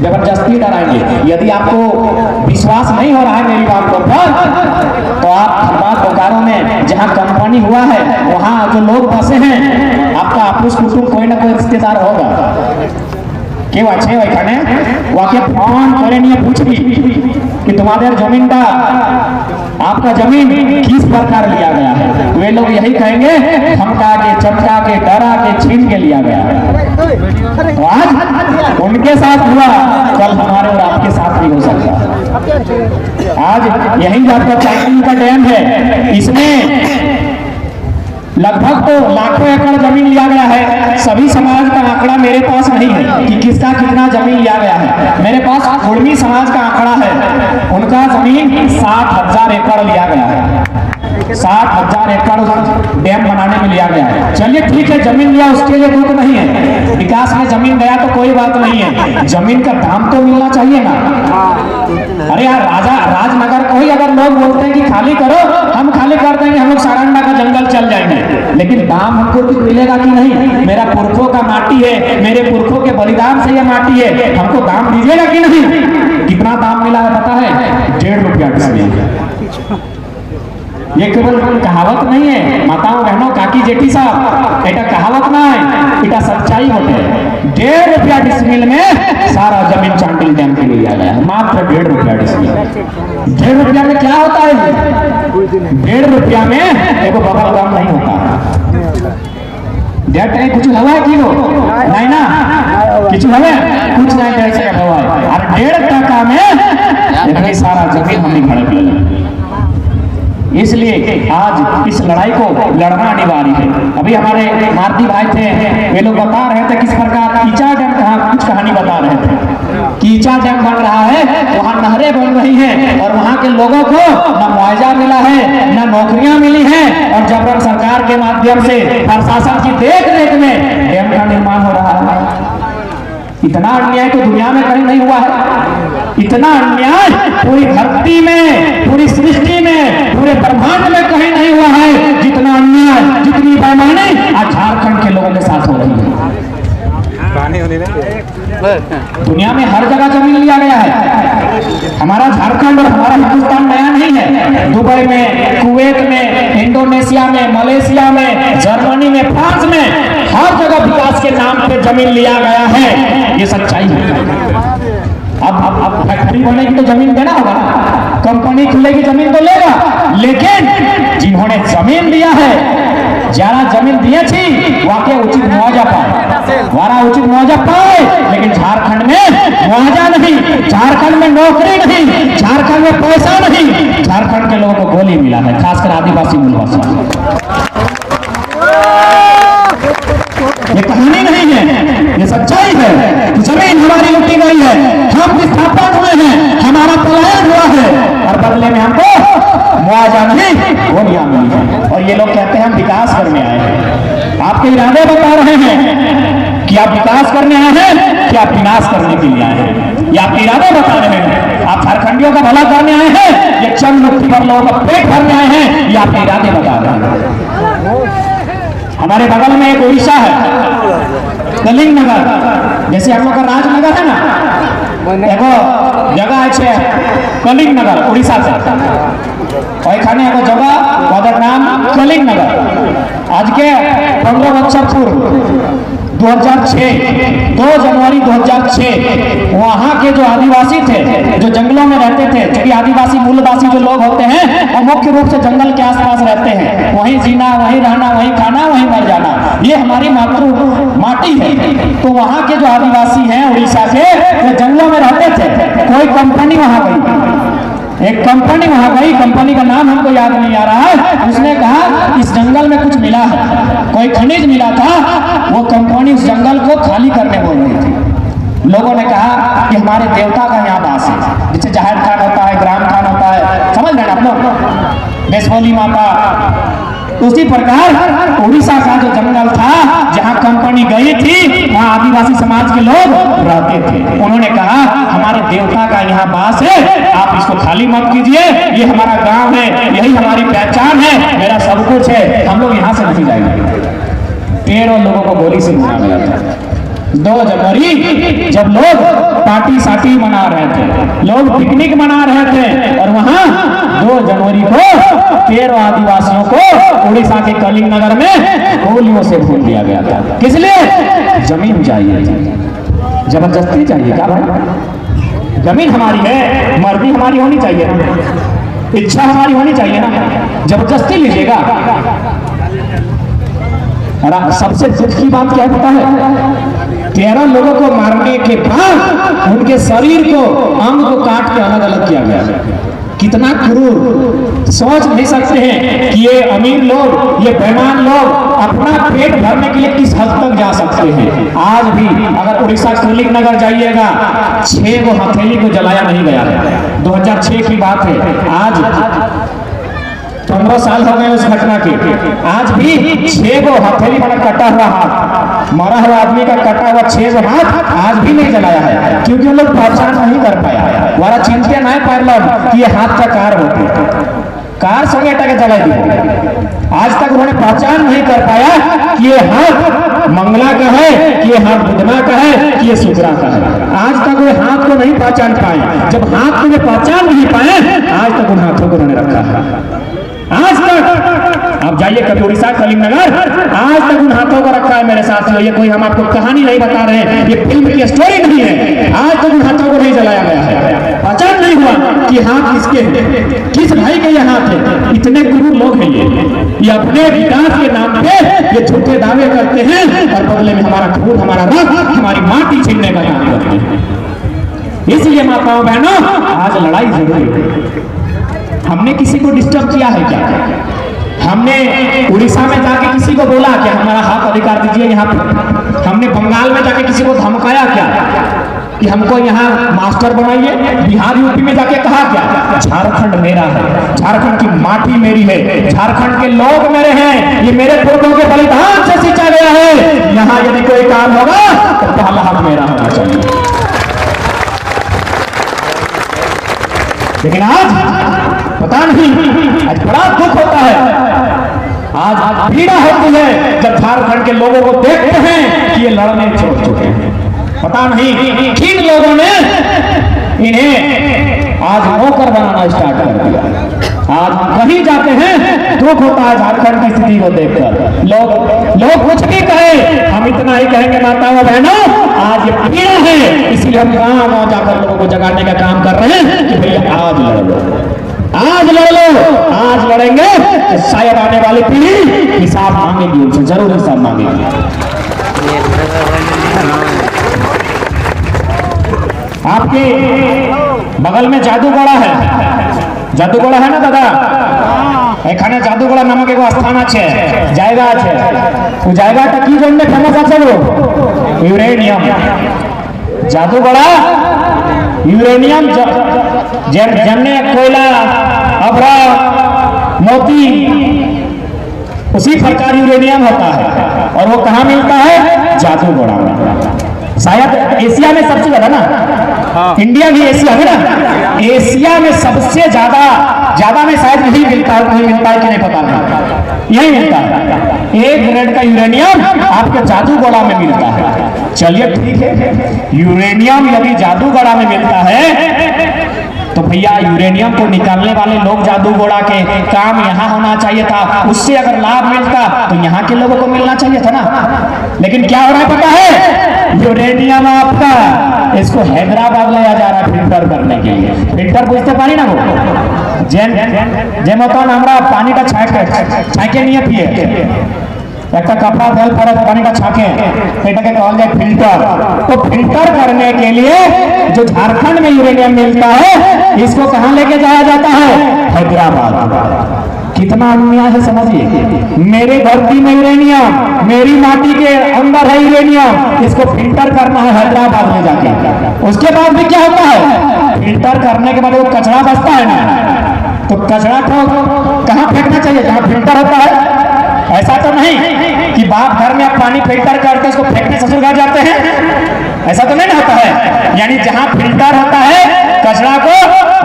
जबरदस्ती डराएंगे। यदि आपको विश्वास नहीं हो रहा है मेरी बात को तो आप धनबाद बोकारो में जहाँ कंपनी हुआ है वहाँ जो लोग बसे हैं, आपका आपूस कुटुंब कोई ना कोई रिश्तेदार होगा, কেউ আছে ওইখানে, ওকে ফোন করে নিয়ে पूछबी कि तुम्हारे जमीन का, आपका जमीन किस प्रकार लिया गया है। वे लोग यही कहेंगे धमका के, चमका के, डरा के, छीन के लिया गया है। तो आज उनके साथ हुआ, कल हमारे और आपके साथ भी हो सकता है। आज यही आपका चाइल्ड का डैम है, इसमें लगभग तो लाखों एकड़ जमीन लिया गया है। सभी समाज का आंकड़ा मेरे पास नहीं है कि किसका कितना जमीन लिया गया है। मेरे पास कुर्मी समाज का आंकड़ा है, उनका जमीन 60,000 एकड़ लिया गया है। 60,000 एकड़ डैम बनाने में लिया गया है। चलिए ठीक है, जमीन लिया उसके लिए दुख नहीं है, विकास में जमीन गया तो कोई बात नहीं है, जमीन का दाम तो मिलना चाहिए ना। अरे यार, राजनगर को ही अगर लोग बोलते हैं कि खाली करो, हम खाली कर देंगे, हम लोग सारंडा का जंगल चल जाएंगे, लेकिन दाम हमको कुछ मिलेगा कि नहीं? मेरा पुरखों का माटी है, मेरे पुरखों के बलिदान से यह माटी है, हमको दाम दीजिएगा कि नहीं? कितना दाम मिला है पता है? 1.5 रुपया डिसमिल। ये केवल कहावत नहीं है माताओं बहनों काकी जेठी साहब, एटा कहावत ना है, एटा सच्चाई होते है। 1.5 रुपया डिसमिल में सारा जमीन चांडिल डैम के लिए लिया गया है, मात्र 1.5 रुपया डिसमिल। 1.5 रुपया में क्या होता है? 1.5 रुपया में एगो बबल गम नहीं होता। डेढ़ टाइम कुछ हवा है किलो नहीं ना, कुछ हवा कुछ नहीं डेढ़ से हवा है, और 1.5 टका में इतनी सारा जमीन हमने खड़े किया। इसलिए आज इस लड़ाई को लड़ना अनिवार्य है। अभी हमारे मारती भाई थे, वे लोग बता रहे थे किस प्रकार कीचा डैम कुछ कहानी बता रहे थे। कीचा डैम बन रहा है, वहाँ नहरें बन रही हैं और वहाँ के लोगों को न मुआवजा मिला है, न नौकरियां मिली हैं, और जबरन सरकार के माध्यम से प्रशासन की देख रेख में डैम का निर्माण हो रहा है। इतना अन्याय तो दुनिया में कहीं नहीं हुआ है। इतना अन्याय पूरी धरती में, पूरी सृष्टि में, पूरे ब्रह्मांड में कहीं नहीं हुआ है जितना अन्याय, जितनी बेईमानी आज झारखंड के लोगों के साथ हो रही है। दुनिया में हर जगह जमीन लिया गया है। हमारा झारखंड और हमारा हिंदुस्तान नया नहीं है। दुबई में, कुवैत में, इंडोनेशिया में, मलेशिया में, जर्मनी में, फ्रांस में, हर जगह विकास के नाम पे जमीन लिया गया है। ये सच्चाई है। अब फैक्ट्री बनेगी तो जमीन देना होगा, कंपनी खुलेगी जमीन तो लेगा, लेकिन जिन्होंने जमीन दिया है, जरा जमीन दिए थी वाकई उचित मुआवजा पाए, वारा उचित मुआवजा पाए, लेकिन झारखंड में मुआवजा नहीं, झारखंड में नौकरी नहीं, झारखंड में पैसा नहीं, झारखंड के लोगों को गोली मिला है, खासकर आदिवासी मूलवासी। ये कहानी नहीं है, ये सच्चाई है। जमीन हमारी लूटी गई है, हम विस्थापित हुए हैं, हमारा पलायन हुआ है, और बदले में हमको मुआवजा नहीं, गोलियां मिली है। और ये लोग कहते हैं हम विकास करने आए हैं। आपके इरादे बता रहे हैं कि आप विकास करने आए हैं कि आप विनाश करने के लिए आए हैं, ये आपके इरादे बता रहे हैं। आप झारखंडियों का भला करने आए हैं, ये चंद मुट्ठी भर लोगों का पेट भरने आए हैं, ये आपके इरादे बता रहे हैं। हमारे बगल में एक उड़ीसा है, कलिंग नगर, जैसे हम लोग का राजनगर है ना, एगो जगह है कलिंग नगर उड़ीसा से, एखाने एगो जगह ओकर नाम कलिंग नगर। आज के 15 बच्चा पूर्व 2006 2 जनवरी 2006 वहाँ के जो आदिवासी थे, जो जंगलों में रहते थे, क्योंकि आदिवासी मूलवासी जो लोग होते हैं वो मुख्य रूप से जंगल के आसपास रहते हैं, वहीं जीना, वहीं रहना, वहीं खाना, वहीं मर जाना, ये हमारी मातृ माटी है। तो वहाँ के जो आदिवासी हैं उड़ीसा के, वो जंगलों में रहते थे। कोई कंपनी वहाँ गई, एक कंपनी वहां गई, कंपनी का नाम हमको याद नहीं आ रहा है, उसने कहा इस जंगल में कुछ मिला है, कोई खनिज मिला था, वो कंपनी उस जंगल को खाली करने बोल रही थी। लोगों ने कहा कि हमारे देवता का यहाँ वास है, जैसे जाहिर खान होता है, ग्राम खान होता है, समझ रहे आप लोग, बेसबोली माता। उसी प्रकार उड़ीसा का जो जंगल था जहाँ कंपनी गई थी, वहाँ आदिवासी समाज के लोग रहते थे। उन्होंने कहा हमारे देवता का यहाँ वास है, आप इसको खाली मत कीजिए, ये हमारा गांव है, यही हमारी पहचान है, मेरा सब कुछ है, हम लोग यहाँ से नहीं जाएंगे। 13 लोगों को गोली से मारा गया था। 2 जनवरी जब लोग पार्टी साटी मना रहे थे, लोग पिकनिक मना रहे थे, और वहां 2 जनवरी को 13 आदिवासियों को उड़ीसा के कलिंग नगर में गोलियों से भून दिया गया था। किस लिए? जमीन चाहिए, जबरदस्ती चाहिए क्या भाई? जमीन हमारी है, मर्जी हमारी होनी चाहिए ना, इच्छा हमारी होनी चाहिए ना, जबरदस्ती लीजिएगा। सबसे दुख की बात क्या पता है? 13 लोगों को मारने के बाद उनके शरीर को, अंग को काट के अलग अलग किया गया। कितना क्रूर! सोच नहीं सकते हैं कि ये अमीर लोग, ये बेईमान लोग अपना पेट भरने के लिए किस हद तक जा सकते हैं। आज भी अगर उड़ीसा कलिंग नगर जाइएगा, 6 गो हथेली को जलाया नहीं गया है। 2006 की बात है। आज 15 साल हो गए उस घटना के। आज भी 6 गो हथेली वाला कटा हुआ हाथ, मरा हुआ आदमी का कटा हुआ 6 गो हाथ आज भी नहीं जलाया है, क्योंकि उन लोग पहचान नहीं कर पाया, वाला चिंते नहीं पारल कि ये हाथ का कार होती, कार संगे के जला दी। आज तक उन्होंने पहचान नहीं कर पाया कि ये हाथ मंगला का है, कि ये हाथ बुधना का है, कि ये शुक्रा का है। आज तक वे हाथ को नहीं पहचान पाए। जब हाथ को वे पहचान नहीं पाए, आज तक उन हाथों को उन्होंने रखा है। आज तक आप जाइए कभी उड़ीसा कलीमनगर, आज तक उन हाथों को रखा है मेरे साथियों। ये कोई हम आपको कहानी नहीं बता रहे हैं, ये फिल्म की स्टोरी नहीं है। आज तक उन हाथों को नहीं जलाया गया है। पहचान नहीं हुआ कि हाथ किसके हैं, किस भाई के ये हाथ है। इतने क्रूर लोग हैं ये अपने विकास के नाम पे ये झूठे दावे करते हैं और बदले में हमारा खून, हमारा रक्त, हमारी माटी छीनने का काम करते हैं। इसलिए माताओं बहनों, आज लड़ाई जरूरी है। हमने किसी को डिस्टर्ब किया है क्या? हमने उड़ीसा में जाके किसी को बोला कि हमारा हक अधिकार दीजिए यहाँ पे? हमने बंगाल में जाके किसी को धमकाया क्या कि हमको यहाँ मास्टर बनाइए? बिहार यूपी में जाके कहा क्या? झारखंड मेरा है, झारखंड की माटी मेरी है, झारखंड के लोग मेरे हैं, ये मेरे पूर्वजों के बलिदान से सींचा गया है। यहाँ यदि कोई काम होगा तो पहला हक मेरा होना चाहिए। लेकिन आज पता नहीं, आज बड़ा दुख होता है, आज पीड़ा होती है जब झारखंड के लोगों को देखते हैं कि ये लड़ने छोड़ चुके हैं। पता नहीं किन लोगों ने इन्हें आज नौकर बनाना स्टार्ट कर दिया। आज हम कहीं जाते हैं, दुख होता है झारखंड की स्थिति को देखकर। लोग कुछ भी कहे, हम इतना ही कहेंगे माताओं बहनों, आज ये पीड़ा है, इसलिए हम गाँव जाकर लोगों को जगाने का काम कर रहे हैं कि भैया आज लड़ लो, आज लड़ लो। आज लड़ेंगे तो शायद आने वाली पीढ़ी हिसाब मांगेगी, उनसे जरूर हिसाब मांगेगी। आपके बगल में जादूगोड़ा है, जादूगोड़ा है ना दादा? এখানে জাদুগোড়া নামক এক স্থান আছে, জায়গা আছে। ওই জায়গাটা কি জন্য ফেমাস আছে গো? ইউরেনিয়াম। জাদুগোড়া यूरेनियम जमने कोयला, अभरा, मोती, उसी प्रकार यूरेनियम होता है। और वो कहाँ मिलता है? जादूगोड़ा में। शायद एशिया में सबसे ज्यादा ना, इंडिया भी एशिया है ना, एशिया में सबसे ज्यादा में शायद नहीं मिलता है, नहीं मिलता है कि नहीं पता नहीं, यही मिलता है। 1 ग्रेड का यूरेनियम आपके जादूगोड़ा में मिलता है। चलिए ठीक है, यूरेनियम यदि जादूगोड़ा में मिलता है तो भैया यूरेनियम को निकालने वाले लोग जादूगोड़ा के काम यहाँ होना चाहिए था। उससे अगर लाभ मिलता तो यहाँ के लोगों को मिलना चाहिए था ना। लेकिन क्या हो रहा है पता है? यूरेनियम आपका इसको हैदराबाद लाया जा रहा है फिल्टर करने के लिए। फिल्टर बुझते पानी ना वो जेमतन আমরা পানিটা ছাঁকে নিয়ে পিয়ে একটা कपड़ा तेल पर पानी का छाके, एटाके कहल जाए फिल्टर। तो फिल्टर करने के लिए जो झारखंड में यूरेनियम मिलता है, इसको कहाँ लेके जाया जाता है? हैदराबाद। कितना अन्याय है समझिए। मेरे धरती में यूरेनियम, मेरी माटी के अंदर है यूरेनियम, इसको फिल्टर करना है हैदराबाद में जाके। उसके बाद भी क्या होता है? फिल्टर करने के बाद वो कचरा बचता है ना, तो कचरा को कहाँ फेंकना चाहिए? जहाँ फिल्टर होता है। ऐसा तो नहीं कि बाप घर में आप पानी फिल्टर करके उसको फेंकने ससुर घर जाते हैं, ऐसा तो नहीं होता है। यानी जहां फिल्टर होता है कचरा को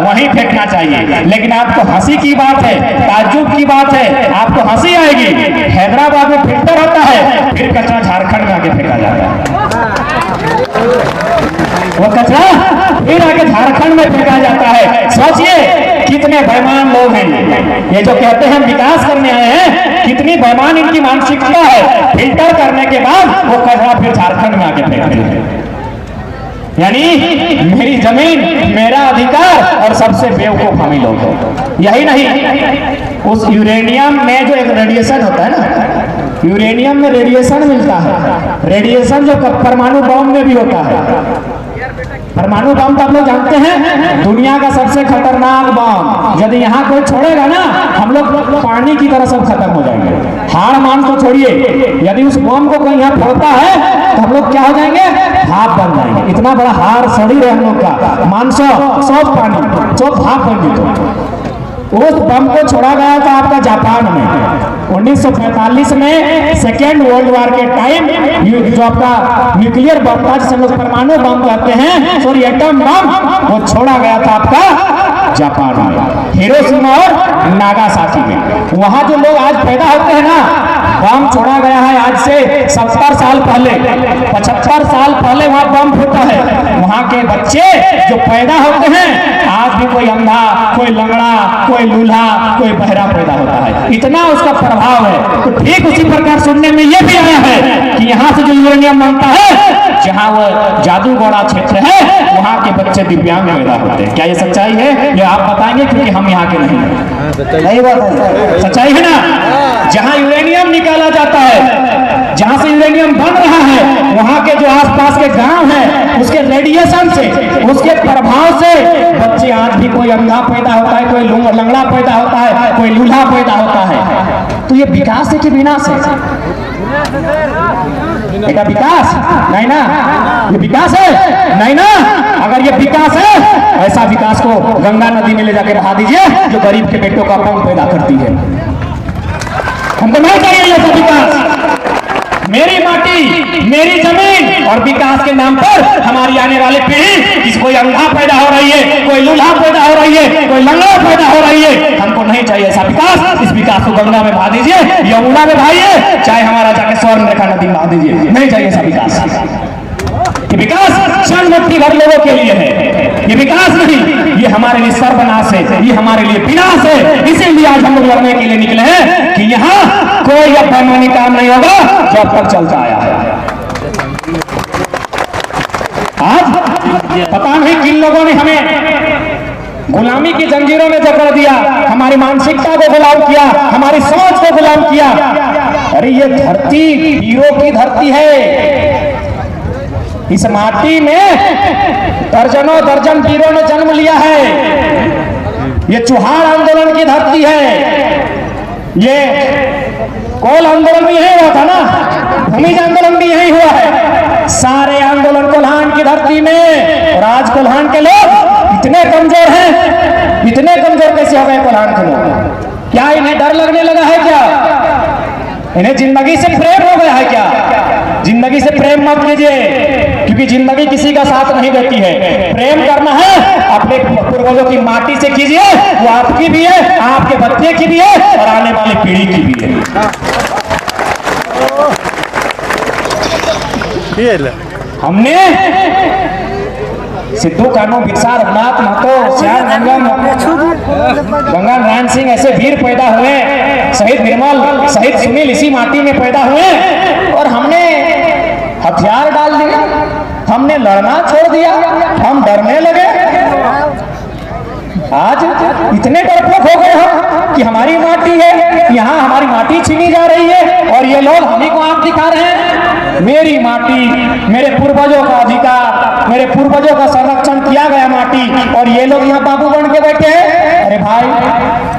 वहीं फेंकना चाहिए। लेकिन आपको हंसी की बात है, ताज्जुब की बात है, आपको हंसी आएगी। हैदराबाद में फिल्टर होता है, फिर कचरा झारखंड में आके फेंका जाता है। वो कचरा फिर आके झारखंड में फेंका जाता है। सोचिए कितने बेईमान लोग हैं ये जो कहते हैं विकास करने आए हैं, कितनी बेईमान इनकी मानसिकता है। फिल्टर करने के बाद वो कचरा फिर झारखंड में आके फेंकते हैं। यानी मेरी जमीन मेरा अधिकार, और सबसे बेवकूफ हम ही लोग हैं। यही नहीं, उस यूरेनियम में जो एक रेडिएशन होता है ना, यूरेनियम में रेडिएशन मिलता है। रेडिएशन जो परमाणु बम में भी होता है। परमाणु बम तो आप लोग जानते हैं, दुनिया का सबसे खतरनाक बम। यदि यहाँ कोई छोड़ेगा ना, हम लोग पानी की तरह सब खत्म हो जाएंगे। हार मान तो छोड़िए, यदि उस बम को कोई यहाँ फोड़ता है तो हम लोग क्या हो जाएंगे? भाप बन जाएंगे। इतना बड़ा हार शरीर है हम लोग का, मानसो सब पानी सब भाप बन गई। उस बम को छोड़ा गया था आपका जापान में 1945 में सेकेंड वर्ल्ड वॉर के टाइम। जो आपका न्यूक्लियर बम था, जिसे लोग परमाणु बम कहते हैं, सॉरी एटम बम, वो छोड़ा गया था आपका जापान में, हिरोशिमा और नागासाकी में। वहां जो लोग आज पैदा होते हैं ना, बम छोड़ा गया है आज से 70 साल पहले, 75 साल पहले वहां बम फूटा है। वहां के बच्चे जो पैदा होते हैं, आज भी कोई अंधा, कोई लंगड़ा, कोई लूल्हा, कोई बहरा पैदा होता है। इतना उसका प्रभाव है। तो ठीक उसी प्रकार सुनने में यह भी आया है कि यहाँ से जो यूरेनियम बनता है, जहाँ वो जादूगोड़ा क्षेत्र है, वहाँ के बच्चे दिव्यांग पैदा होते हैं। क्या ये सच्चाई है? ये आप बताएंगे, क्योंकि हम यहाँ के नहीं हैं। सही बात है, सच्चाई है ना? जहाँ यूरेनियम निकाला जाता है, जहाँ से यूरेनियम बन रहा है, वहाँ के जो आसपास के गांव हैं, उसके रेडिएशन से, उसके प्रभाव से बच्चे आज भी कोई अंधा पैदा होता है, कोई लंगड़ा पैदा होता है, कोई लूल्हा पैदा होता है। तो ये विकास है कि विनाश है? बेटा विकास नहीं ना, ये विकास है नहीं ना। अगर ये विकास है, ऐसा विकास को गंगा नदी में ले जाकर बहा दीजिए, जो गरीब के बेटों का बम पैदा करती है। हमको नहीं चाहिए ऐसा विकास। मेरी माटी, मेरी जमीन और विकास के नाम पर हमारी आने वाली पीढ़ी, कोई अंधा पैदा हो रही है, कोई लूल्हा पैदा हो रही है, कोई लंगड़ा पैदा हो रही है। हमको नहीं चाहिए ऐसा विकास। इस विकास को गंगा में बहा दीजिए, यमुना में बहाइए, चाहे हमारा जाके स्वर्ण रेखा नदी में बहा दीजिए। नहीं चाहिए ऐसा विकास। ये विकास क्षण मुट्ठी भर लोगों के लिए है, ये विकास नहीं, ये हमारे लिए सर्वनाश है, ये हमारे लिए विनाश है। इसीलिए आज हम लोग लड़ने के लिए निकले हैं कि यहाँ कोई अब बेईमानी काम नहीं होगा जो अब तक चलता आया है। आज पता नहीं किन लोगों ने हमें गुलामी की जंजीरों में जकड़ दिया, हमारी मानसिकता को गुलाम किया, हमारी सोच को गुलाम किया। अरे ये धरती वीरों की धरती है। इस माटी में दर्जनों दर्जन वीरों ने जन्म लिया है। ये चुहार आंदोलन की धरती है। ये कोल आंदोलन भी यही हुआ था ना, भूमिज आंदोलन भी यही हुआ है। सारे आंदोलन कोल्हान की धरती में। और आज कोल्हान के लोग इतने कमजोर हैं। इतने कमजोर कैसे हो गए कोल्हान के लोग? क्या इन्हें डर लगने लगा है? क्या इन्हें जिंदगी से प्रेम हो गया है? क्या जिंदगी से प्रेम मत कीजिए, क्योंकि जिंदगी किसी का साथ नहीं देती है। प्रेम करना है अपने पूर्वजों की माटी से कीजिए, वो आपकी भी है, आपके बच्चे की भी है, और आने वाली पीढ़ी की भी है। हमने सिद्धू कानू, बिरसा, रघुनाथ महतो, श्याम गंगम, गंगा नारायण सिंह ऐसे वीर पैदा हुए, शहीद निर्मल, शहीद सुनील इसी माटी में पैदा हुए। और हमने हथियार डाल दिया, हमने लड़ना छोड़ दिया, हम डरने लगे। आज इतने डरपोक हो गए हम कि हमारी माटी है, यहाँ हमारी माटी छीनी जा रही है, और ये लोग हमें को आंख दिखा रहे हैं। मेरी माटी, मेरे पूर्वजों का अधिकार, मेरे पूर्वजों का संरक्षण किया गया माटी, और ये लोग यहाँ बाबू बन के बैठे हैं। अरे भाई,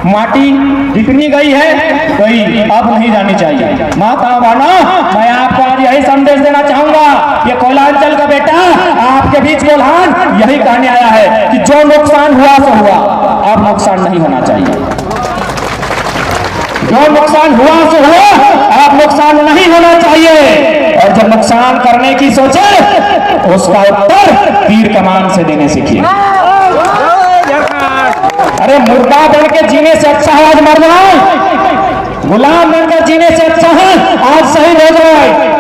माटी जितनी गई है गई, अब नहीं जानी चाहिए। माता बहनों, मैं आपको आज यही संदेश देना चाहूंगा। ये कोलांचल का बेटा आपके बीच कोल्हान यही कहने आया है कि जो नुकसान हुआ सो हुआ, अब नुकसान नहीं होना चाहिए। जो नुकसान हुआ सो हुआ, अब नुकसान नहीं होना चाहिए। और जब नुकसान करने की सोचे, उसका उत्तर तीर कमान से देने सीखिए। अरे मुर्दा बन के जीने से अच्छा है आज मर जाए, गुलाम बनकर जीने से अच्छा है आज शहीद हो जाए।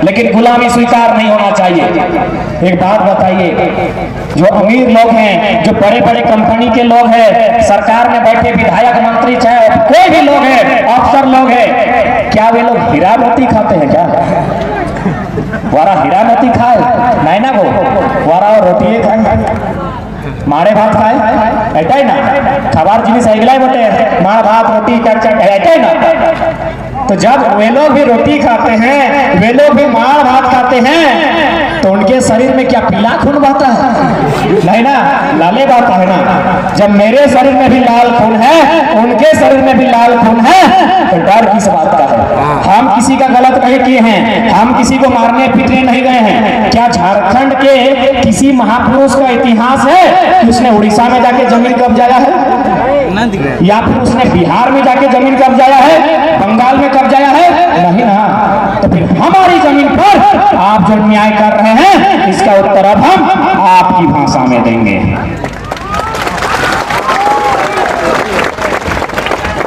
लेकिन गुलामी स्वीकार नहीं होना चाहिए। एक बात बताइए, जो अमीर लोग हैं, जो बड़े बड़े कंपनी के लोग हैं, सरकार में बैठे विधायक, मंत्री, चाहे कोई भी लोग हैं, अफसर लोग हैं, क्या वे लोग हीरा मोती खाते हैं? क्या वारा हीरा मोती खाए नहीं ना, वो वारा और रोटी खाए, मारे भात खाए, ऐसा ही ना। खबर जिनिस एगलाई बोते मार भात रोटी चट ऐसा ही ना। तो जब वे लोग भी रोटी खाते हैं, वे लोग भी मार भात खाते हैं, तो उनके शरीर में क्या पीला खून बहता है? नहीं ना, लाले बहता है ना। जब मेरे शरीर में भी लाल खून है, उनके शरीर में भी लाल खून है, तो डर किस बात का है? हम किसी का गलत नहीं किए हैं, हम किसी को मारने पीटने नहीं गए हैं। क्या झारखंड के किसी महापुरुष का इतिहास है कि उसने उड़ीसा में जाके जमीन कब्जाया है? या फिर उसने बिहार में जाके जमीन कब्जाया है, बंगाल में कब्जाया है? नहीं ना। तो फिर हमारी जमीन पर आप जो न्याय कर रहे हैं, इसका उत्तर अब हम आपकी भाषा में देंगे।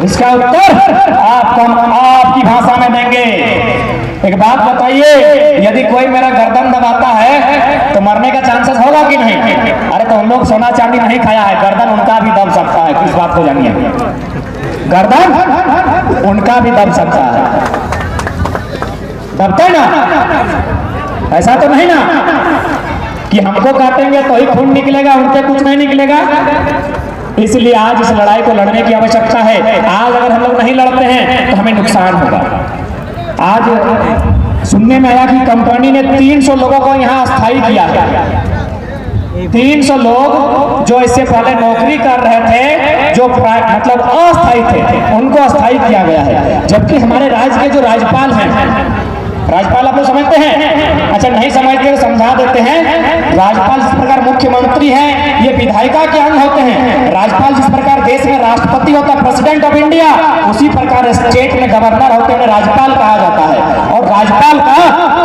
इसका उत्तर आपकी भाषा में देंगे। एक बात बताइए, यदि कोई मेरा गर्दन दबाता है तो मरने का चांसेस होगा कि नहीं? अरे तो हम लोग सोना चांदी नहीं खाया है, गर्दन उनका भी दब सकता है। किस बात को जानिए, गर्दन उनका भी दब सकता है। दबता है ना? ऐसा तो नहीं ना कि हमको काटेंगे तो ही खून निकलेगा, उनके कुछ नहीं निकलेगा। इसलिए आज इस लड़ाई को लड़ने की आवश्यकता है। आज अगर हम लोग नहीं लड़ते हैं तो हमें नुकसान होगा। आज सुनने में आया कि कंपनी ने 300 लोगों को यहाँ अस्थायी किया है। 300 लोग जो इससे पहले नौकरी कर रहे थे, जो मतलब अस्थायी थे, उनको अस्थायी किया गया है। जबकि हमारे राज्य के जो राज्यपाल हैं, राज्यपाल आप लोग समझते हैं? अच्छा नहीं समझते तो समझा देते हैं। राज्यपाल जिस प्रकार मुख्यमंत्री है, ये विधायिका के अंग होते हैं। राज्यपाल जिस प्रकार देश में राष्ट्रपति होता है, प्रेसिडेंट ऑफ इंडिया, उसी प्रकार स्टेट में गवर्नर होते हैं, राज्यपाल कहा जाता है। और राज्यपाल का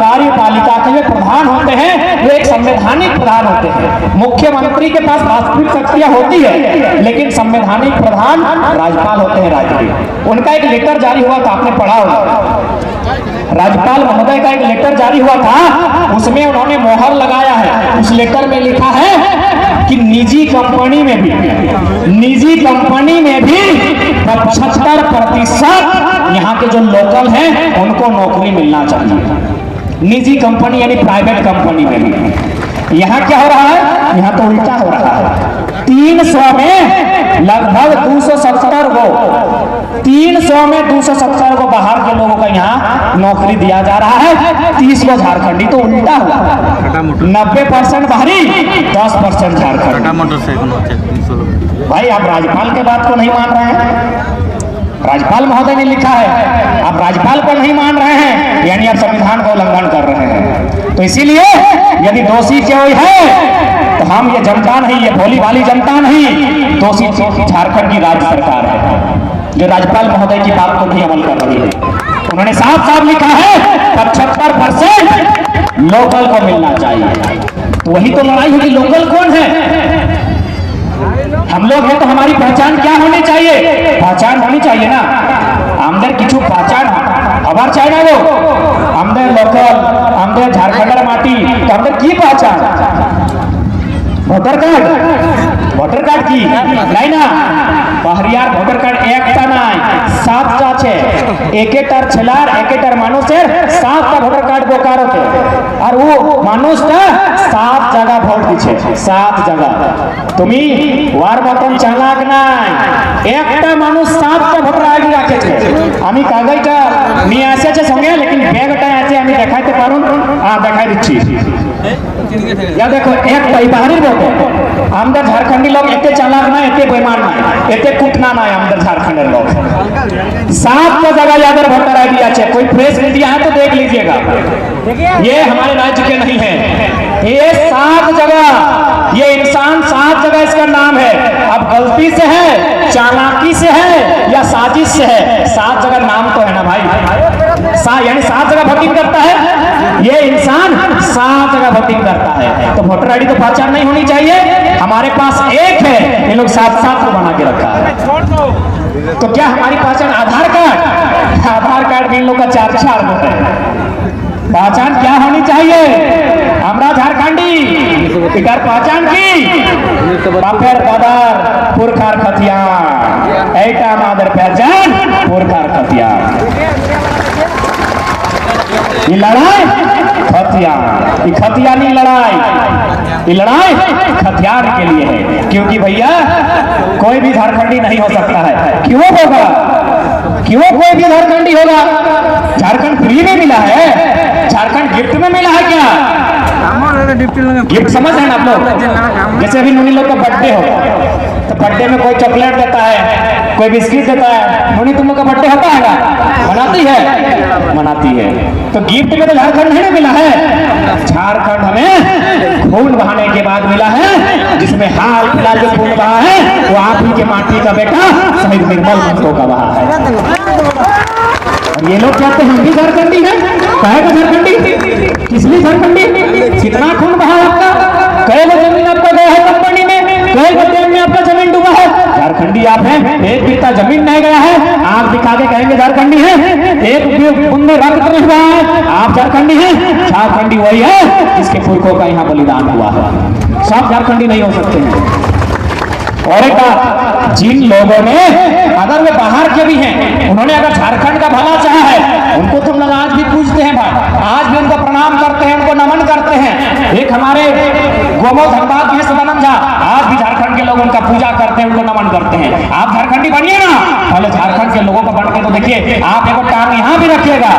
कार्यपालिका के जो प्रधान होते हैं, वो एक संवैधानिक प्रधान होते हैं। मुख्यमंत्री के पास वास्तविक शक्तियां होती है, लेकिन संवैधानिक प्रधान राज्यपाल होते हैं राज्य के। उनका एक लेटर जारी हुआ था, आपने पढ़ा होगा। राज्यपाल महोदय का एक लेटर जारी हुआ था, उसमें उन्होंने मोहर लगाया है। उस लेटर में लिखा है कि निजी कंपनी में भी 75% यहाँ के जो लोकल हैं उनको नौकरी मिलना चाहिए। निजी कंपनी यानी प्राइवेट कंपनी में भी। यहाँ क्या हो रहा है? यहाँ तो उल्टा हो रहा है। 300 में लगभग 270 को 300 में 270 को बाहर के लोगों का यहाँ नौकरी दिया जा रहा है, 30 को झारखंडी। तो उल्टा हुआ, 90% बाहरी, 10% झारखंड। भाई आप राज्यपाल के बात को नहीं मान रहे हैं। राज्यपाल महोदय ने लिखा है, आप राज्यपाल को नहीं मान रहे हैं, यानी आप संविधान का उल्लंघन कर रहे हैं। तो इसीलिए यदि दोषी कोई है तो हम ये जनता नहीं, ये भोली भाली जनता नहीं, दोषी झारखंड की राज्य सरकार है, जो राज्यपाल महोदय की बात को भी अमल कर रही है। उन्होंने साफ साफ लिखा है 75% लोकल को मिलना चाहिए। तो वही तो लड़ाई होगी, लोकल कौन है? हम लोग हैं तो हमारी पहचान क्या होनी चाहिए? पहचान होनी चाहिए ना, आमदर किचु पहचान हमार चाहिए ना। वो आमदर लोकल, आमदर झारखंड माटी, तो आमदर की पहचान? वोटर कार्ड की नहीं ना। पहरियार भोटर कार्ड एकटा নাই, 7টা আছে। একেটার ছেলার একেটার মানুষের 7টা ভোটার কার্ড বোকার হতে, আর ও মানুষটা 7 জায়গা ভোট দিচ্ছে, 7 জায়গা। তুমি ওয়ার মতন চালাক নাই, একটা মানুষ 7টা ভোটার আইডি রাখেছে। আমি কাগজটা নিয়ে এসেছে সঙ্গে, লেকিন ব্যাগটা আছে আমি দেখাইতে পারুন, দেখাই দিচ্ছি। या देखो एक बाहरी लोग आमदार झारखंडी लोग एते चालाक ना, एते बेईमान ना, एते कुटना ना आमदार झारखंड लोग। 7 जगह यादर वोटर आईडी আছে। कोई प्रेस मीडिया है तो देख लीजिएगा, ये हमारे राज्य के नहीं है। ये 7 जगह, ये इंसान 7 जगह इसका नाम है। अब गलती से है, चालाकी से है या साजिश से है, 7 जगह नाम तो है ना भाई। यानी 7 जगह वोटिंग करता है ये इंसान, 7 जगह वोटिंग करता है। तो वोटर आईडी तो पहचान नहीं होनी चाहिए। हमारे पास एक है, ये लोग 7-7 को बना के रखा है। तो क्या हमारी पहचान आधार कार्ड? आधार कार्ड भी इन लोग का 4-4 है। पहचान क्या होनी चाहिए? हमरा झारखंडी इधर पहचान की बापेर दादार पुरखार खतियान, ऐटा मादर पहचान पुरखार खतियान। ये लड़ाई खतियान, ये खतियानी लड़ाई, ये लड़ाई खतियान के लिए है। क्योंकि भैया कोई भी झारखंडी नहीं हो सकता है। क्यों होगा? क्यों कोई भी झारखंडी होगा? झारखंड फ्री में मिला है, झारखंड गिफ्ट में मिला है क्या? गिफ्ट समझ रहे हैं आप लोग? जैसे अभी मुनि लोग का बर्थडे होगा तो बर्थडे में कोई चॉकलेट देता है, कोई बिस्किट देता है। मुनि तुम लोग का बर्थडे होता है ना? मनाती है, मनाती है। तो गिफ्ट में तो झारखंड नहीं मिला है, झारखंड हमें खून बहाने के बाद मिला है, जिस जिसमें हाल फिलहाल जो खून बहा है वो आप ही के माटी का बेटा शहीद निर्मल महतो का बहा है। और ये लोग कहते हैं हम भी झारखंडी हैं। काहे का झारखंडी? किस लिए झारखंडी? कितना खून बहा आपका? कई गो जमीन आपका गया है कंपनी में, कई गो तेल में आपका जमीन डूबा है। झारखंडी आप हैं? एक बित्ता जमीन नहीं गया है, आप दिखा के कहेंगे झारखंडी हैं। एक बूंद में रक्त नहीं बहा है, आप झारखंडी हैं। झारखंडी वही है जिसके पुरखों का यहाँ बलिदान हुआ है। सब झारखंडी नहीं हो सकते हैं। और एक बात, जिन लोगों ने, अगर वे बाहर के भी हैं, उन्होंने अगर झारखंड का भला चाहा है, उनको तो हम लोग आज भी पूजते हैं भाई, आज भी उनको प्रणाम करते हैं, उनको नमन करते हैं। एक हमारे गोमो धनबाद में सदानंद झा, आज भी झारखंड के लोग उनका पूजा करते हैं, उनको नमन करते हैं। आप झारखंडी बनिए ना, पहले झारखंड के लोगों को बन के तो देखिए। आप एगो टांग यहाँ भी रखिएगा,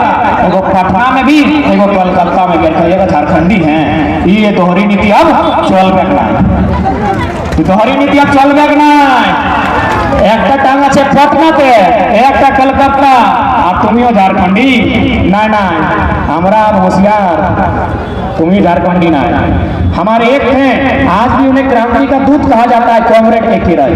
एगो पटना में भी, एगो कलकत्ता में भी रखिएगा, झारखंडी हैं। ये दोहरी नीति अब चल बैठना, दोहरी नीति अब चल बैठना। একটা টাং আছে পটনাতে, একটা কলকাতা, আর তুমিও ঝাড়খন্ডি? না না, আমরা होशियार, तुम्ही झारखंडी ना। हमारे एक हैं, आज भी उन्हें क्रांति का दूत कहा जाता है, कॉमरेड एके राय।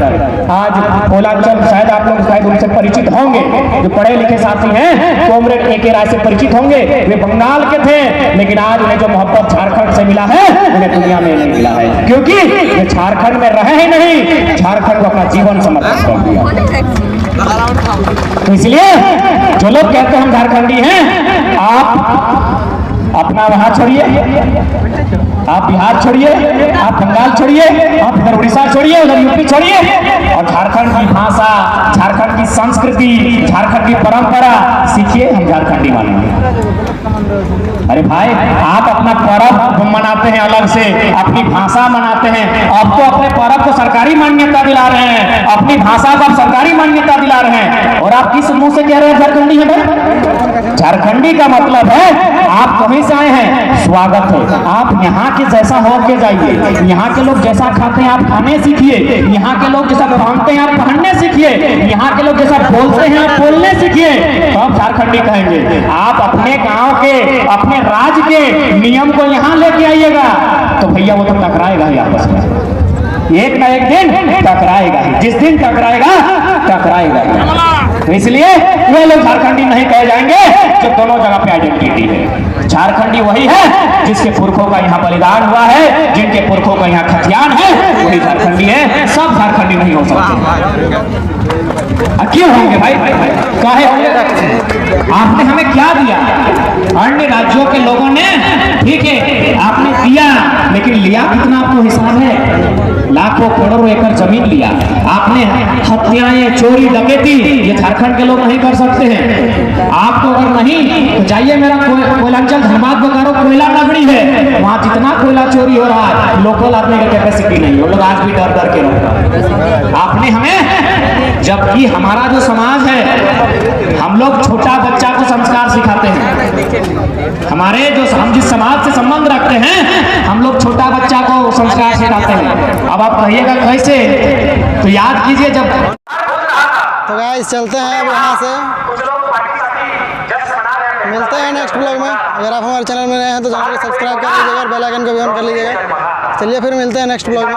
आज कोलांचल, शायद आप लोग शायद उनसे परिचित होंगे, जो पढ़े लिखे साथी हैं, कॉमरेड एके राय से परिचित होंगे। वे बंगाल के थे, लेकिन आज उन्हें जो मोहब्बत झारखंड से मिला है, उन्हें दुनिया में नहीं मिला है, क्योंकि वे झारखंड में रहे ही नहीं, झारखंड को अपना जीवन समर्पित कर दिया। तो इसलिए जो लोग कहते हैं हम झारखंडी हैं, आप अपना वहां छोड़िए, आप बिहार छोड़िए, आप बंगाल छोड़िए, आप इधर उड़ीसा छोड़िए, उधर यूपी छोड़िए, और झारखंड की भाषा, झारखंड की संस्कृति, झारखंड की परंपरा सीखिए। हम झारखंडी मानेंगे। अरे भाई, आप अपना पर्व मनाते हैं अलग से, अपनी भाषा मनाते हैं, अब तो अपने पर्व को सरकारी मान्यता दिला रहे हैं, अपनी भाषा को आप सरकारी मान्यता दिला रहे हैं, और आप किस मुंह से कह रहे हैं झारखंडी है भाई? झारखंडी का मतलब है आप कहीं से आए हैं, स्वागत है। आप यहाँ के जैसा हो के जाइए, यहाँ के लोग जैसा खाते हैं आप खाने सीखिए, यहाँ के लोग जैसा पहनते हैं आप पहनने सीखिए, यहाँ के लोग जैसा बोलते हैं आप बोलने सीखिए, तो आप झारखंडी कहेंगे। आप अपने गांव के, अपने राज्य के नियम को यहाँ लेके आइएगा, तो भैया वो तो टकराएगा ही आपस में, एक ना एक दिन टकराएगा ही। जिस दिन टकराएगा, टकराएगा ही। तो इसलिए वे लोग झारखंडी नहीं कहे जाएंगे जो दोनों जगह पे आइडेंटिटी है। झारखंडी वही है जिसके पुरखों का यहाँ बलिदान हुआ है, जिनके पुरखों का यहाँ खतियान है, वही झारखंडी है। सब झारखंडी नहीं हो सकते। क्यों होंगे भाई? काहे होंगे? आपने हमें क्या दिया? अन्य राज्यों के लोगों ने, ठीक है आपने दिया, लेकिन लिया कितना आपको हिसाब है? लाखों करोड़ों एकड़ जमीन लिया आपने। हत्याएं, चोरी, डकैती ये झारखंड के लोग नहीं कर सकते हैं। आप तो अगर नहीं तो जाइए, मेरा कोयलांचल धनबाद बोकारो कोयला नगरी है, वहाँ जितना कोयला चोरी हो रहा है, लोकल आदमी की कैपेसिटी नहीं, वो लोग आज भी डर डर के रहते। आपने हमें, जबकि हमारा जो समाज है, हम लोग छोटा बच्चा को संस्कार सिखाते हैं। हमारे जो, हम जिस समाज से संबंध रखते हैं, हम लोग छोटा बच्चा को संस्कार सिखाते हैं। अब आप कहिएगा कैसे? तो याद कीजिए जब, तो गाइस चलते हैं अब यहाँ से, मिलते हैं नेक्स्ट ब्लॉग में। अगर आप हमारे चैनल में नए हैं तो चैनल को सब्सक्राइब कर लीजिएगा और बेल आइकन को भी ऑन कर लीजिएगा। चलिए फिर मिलते हैं नेक्स्ट ब्लॉग में।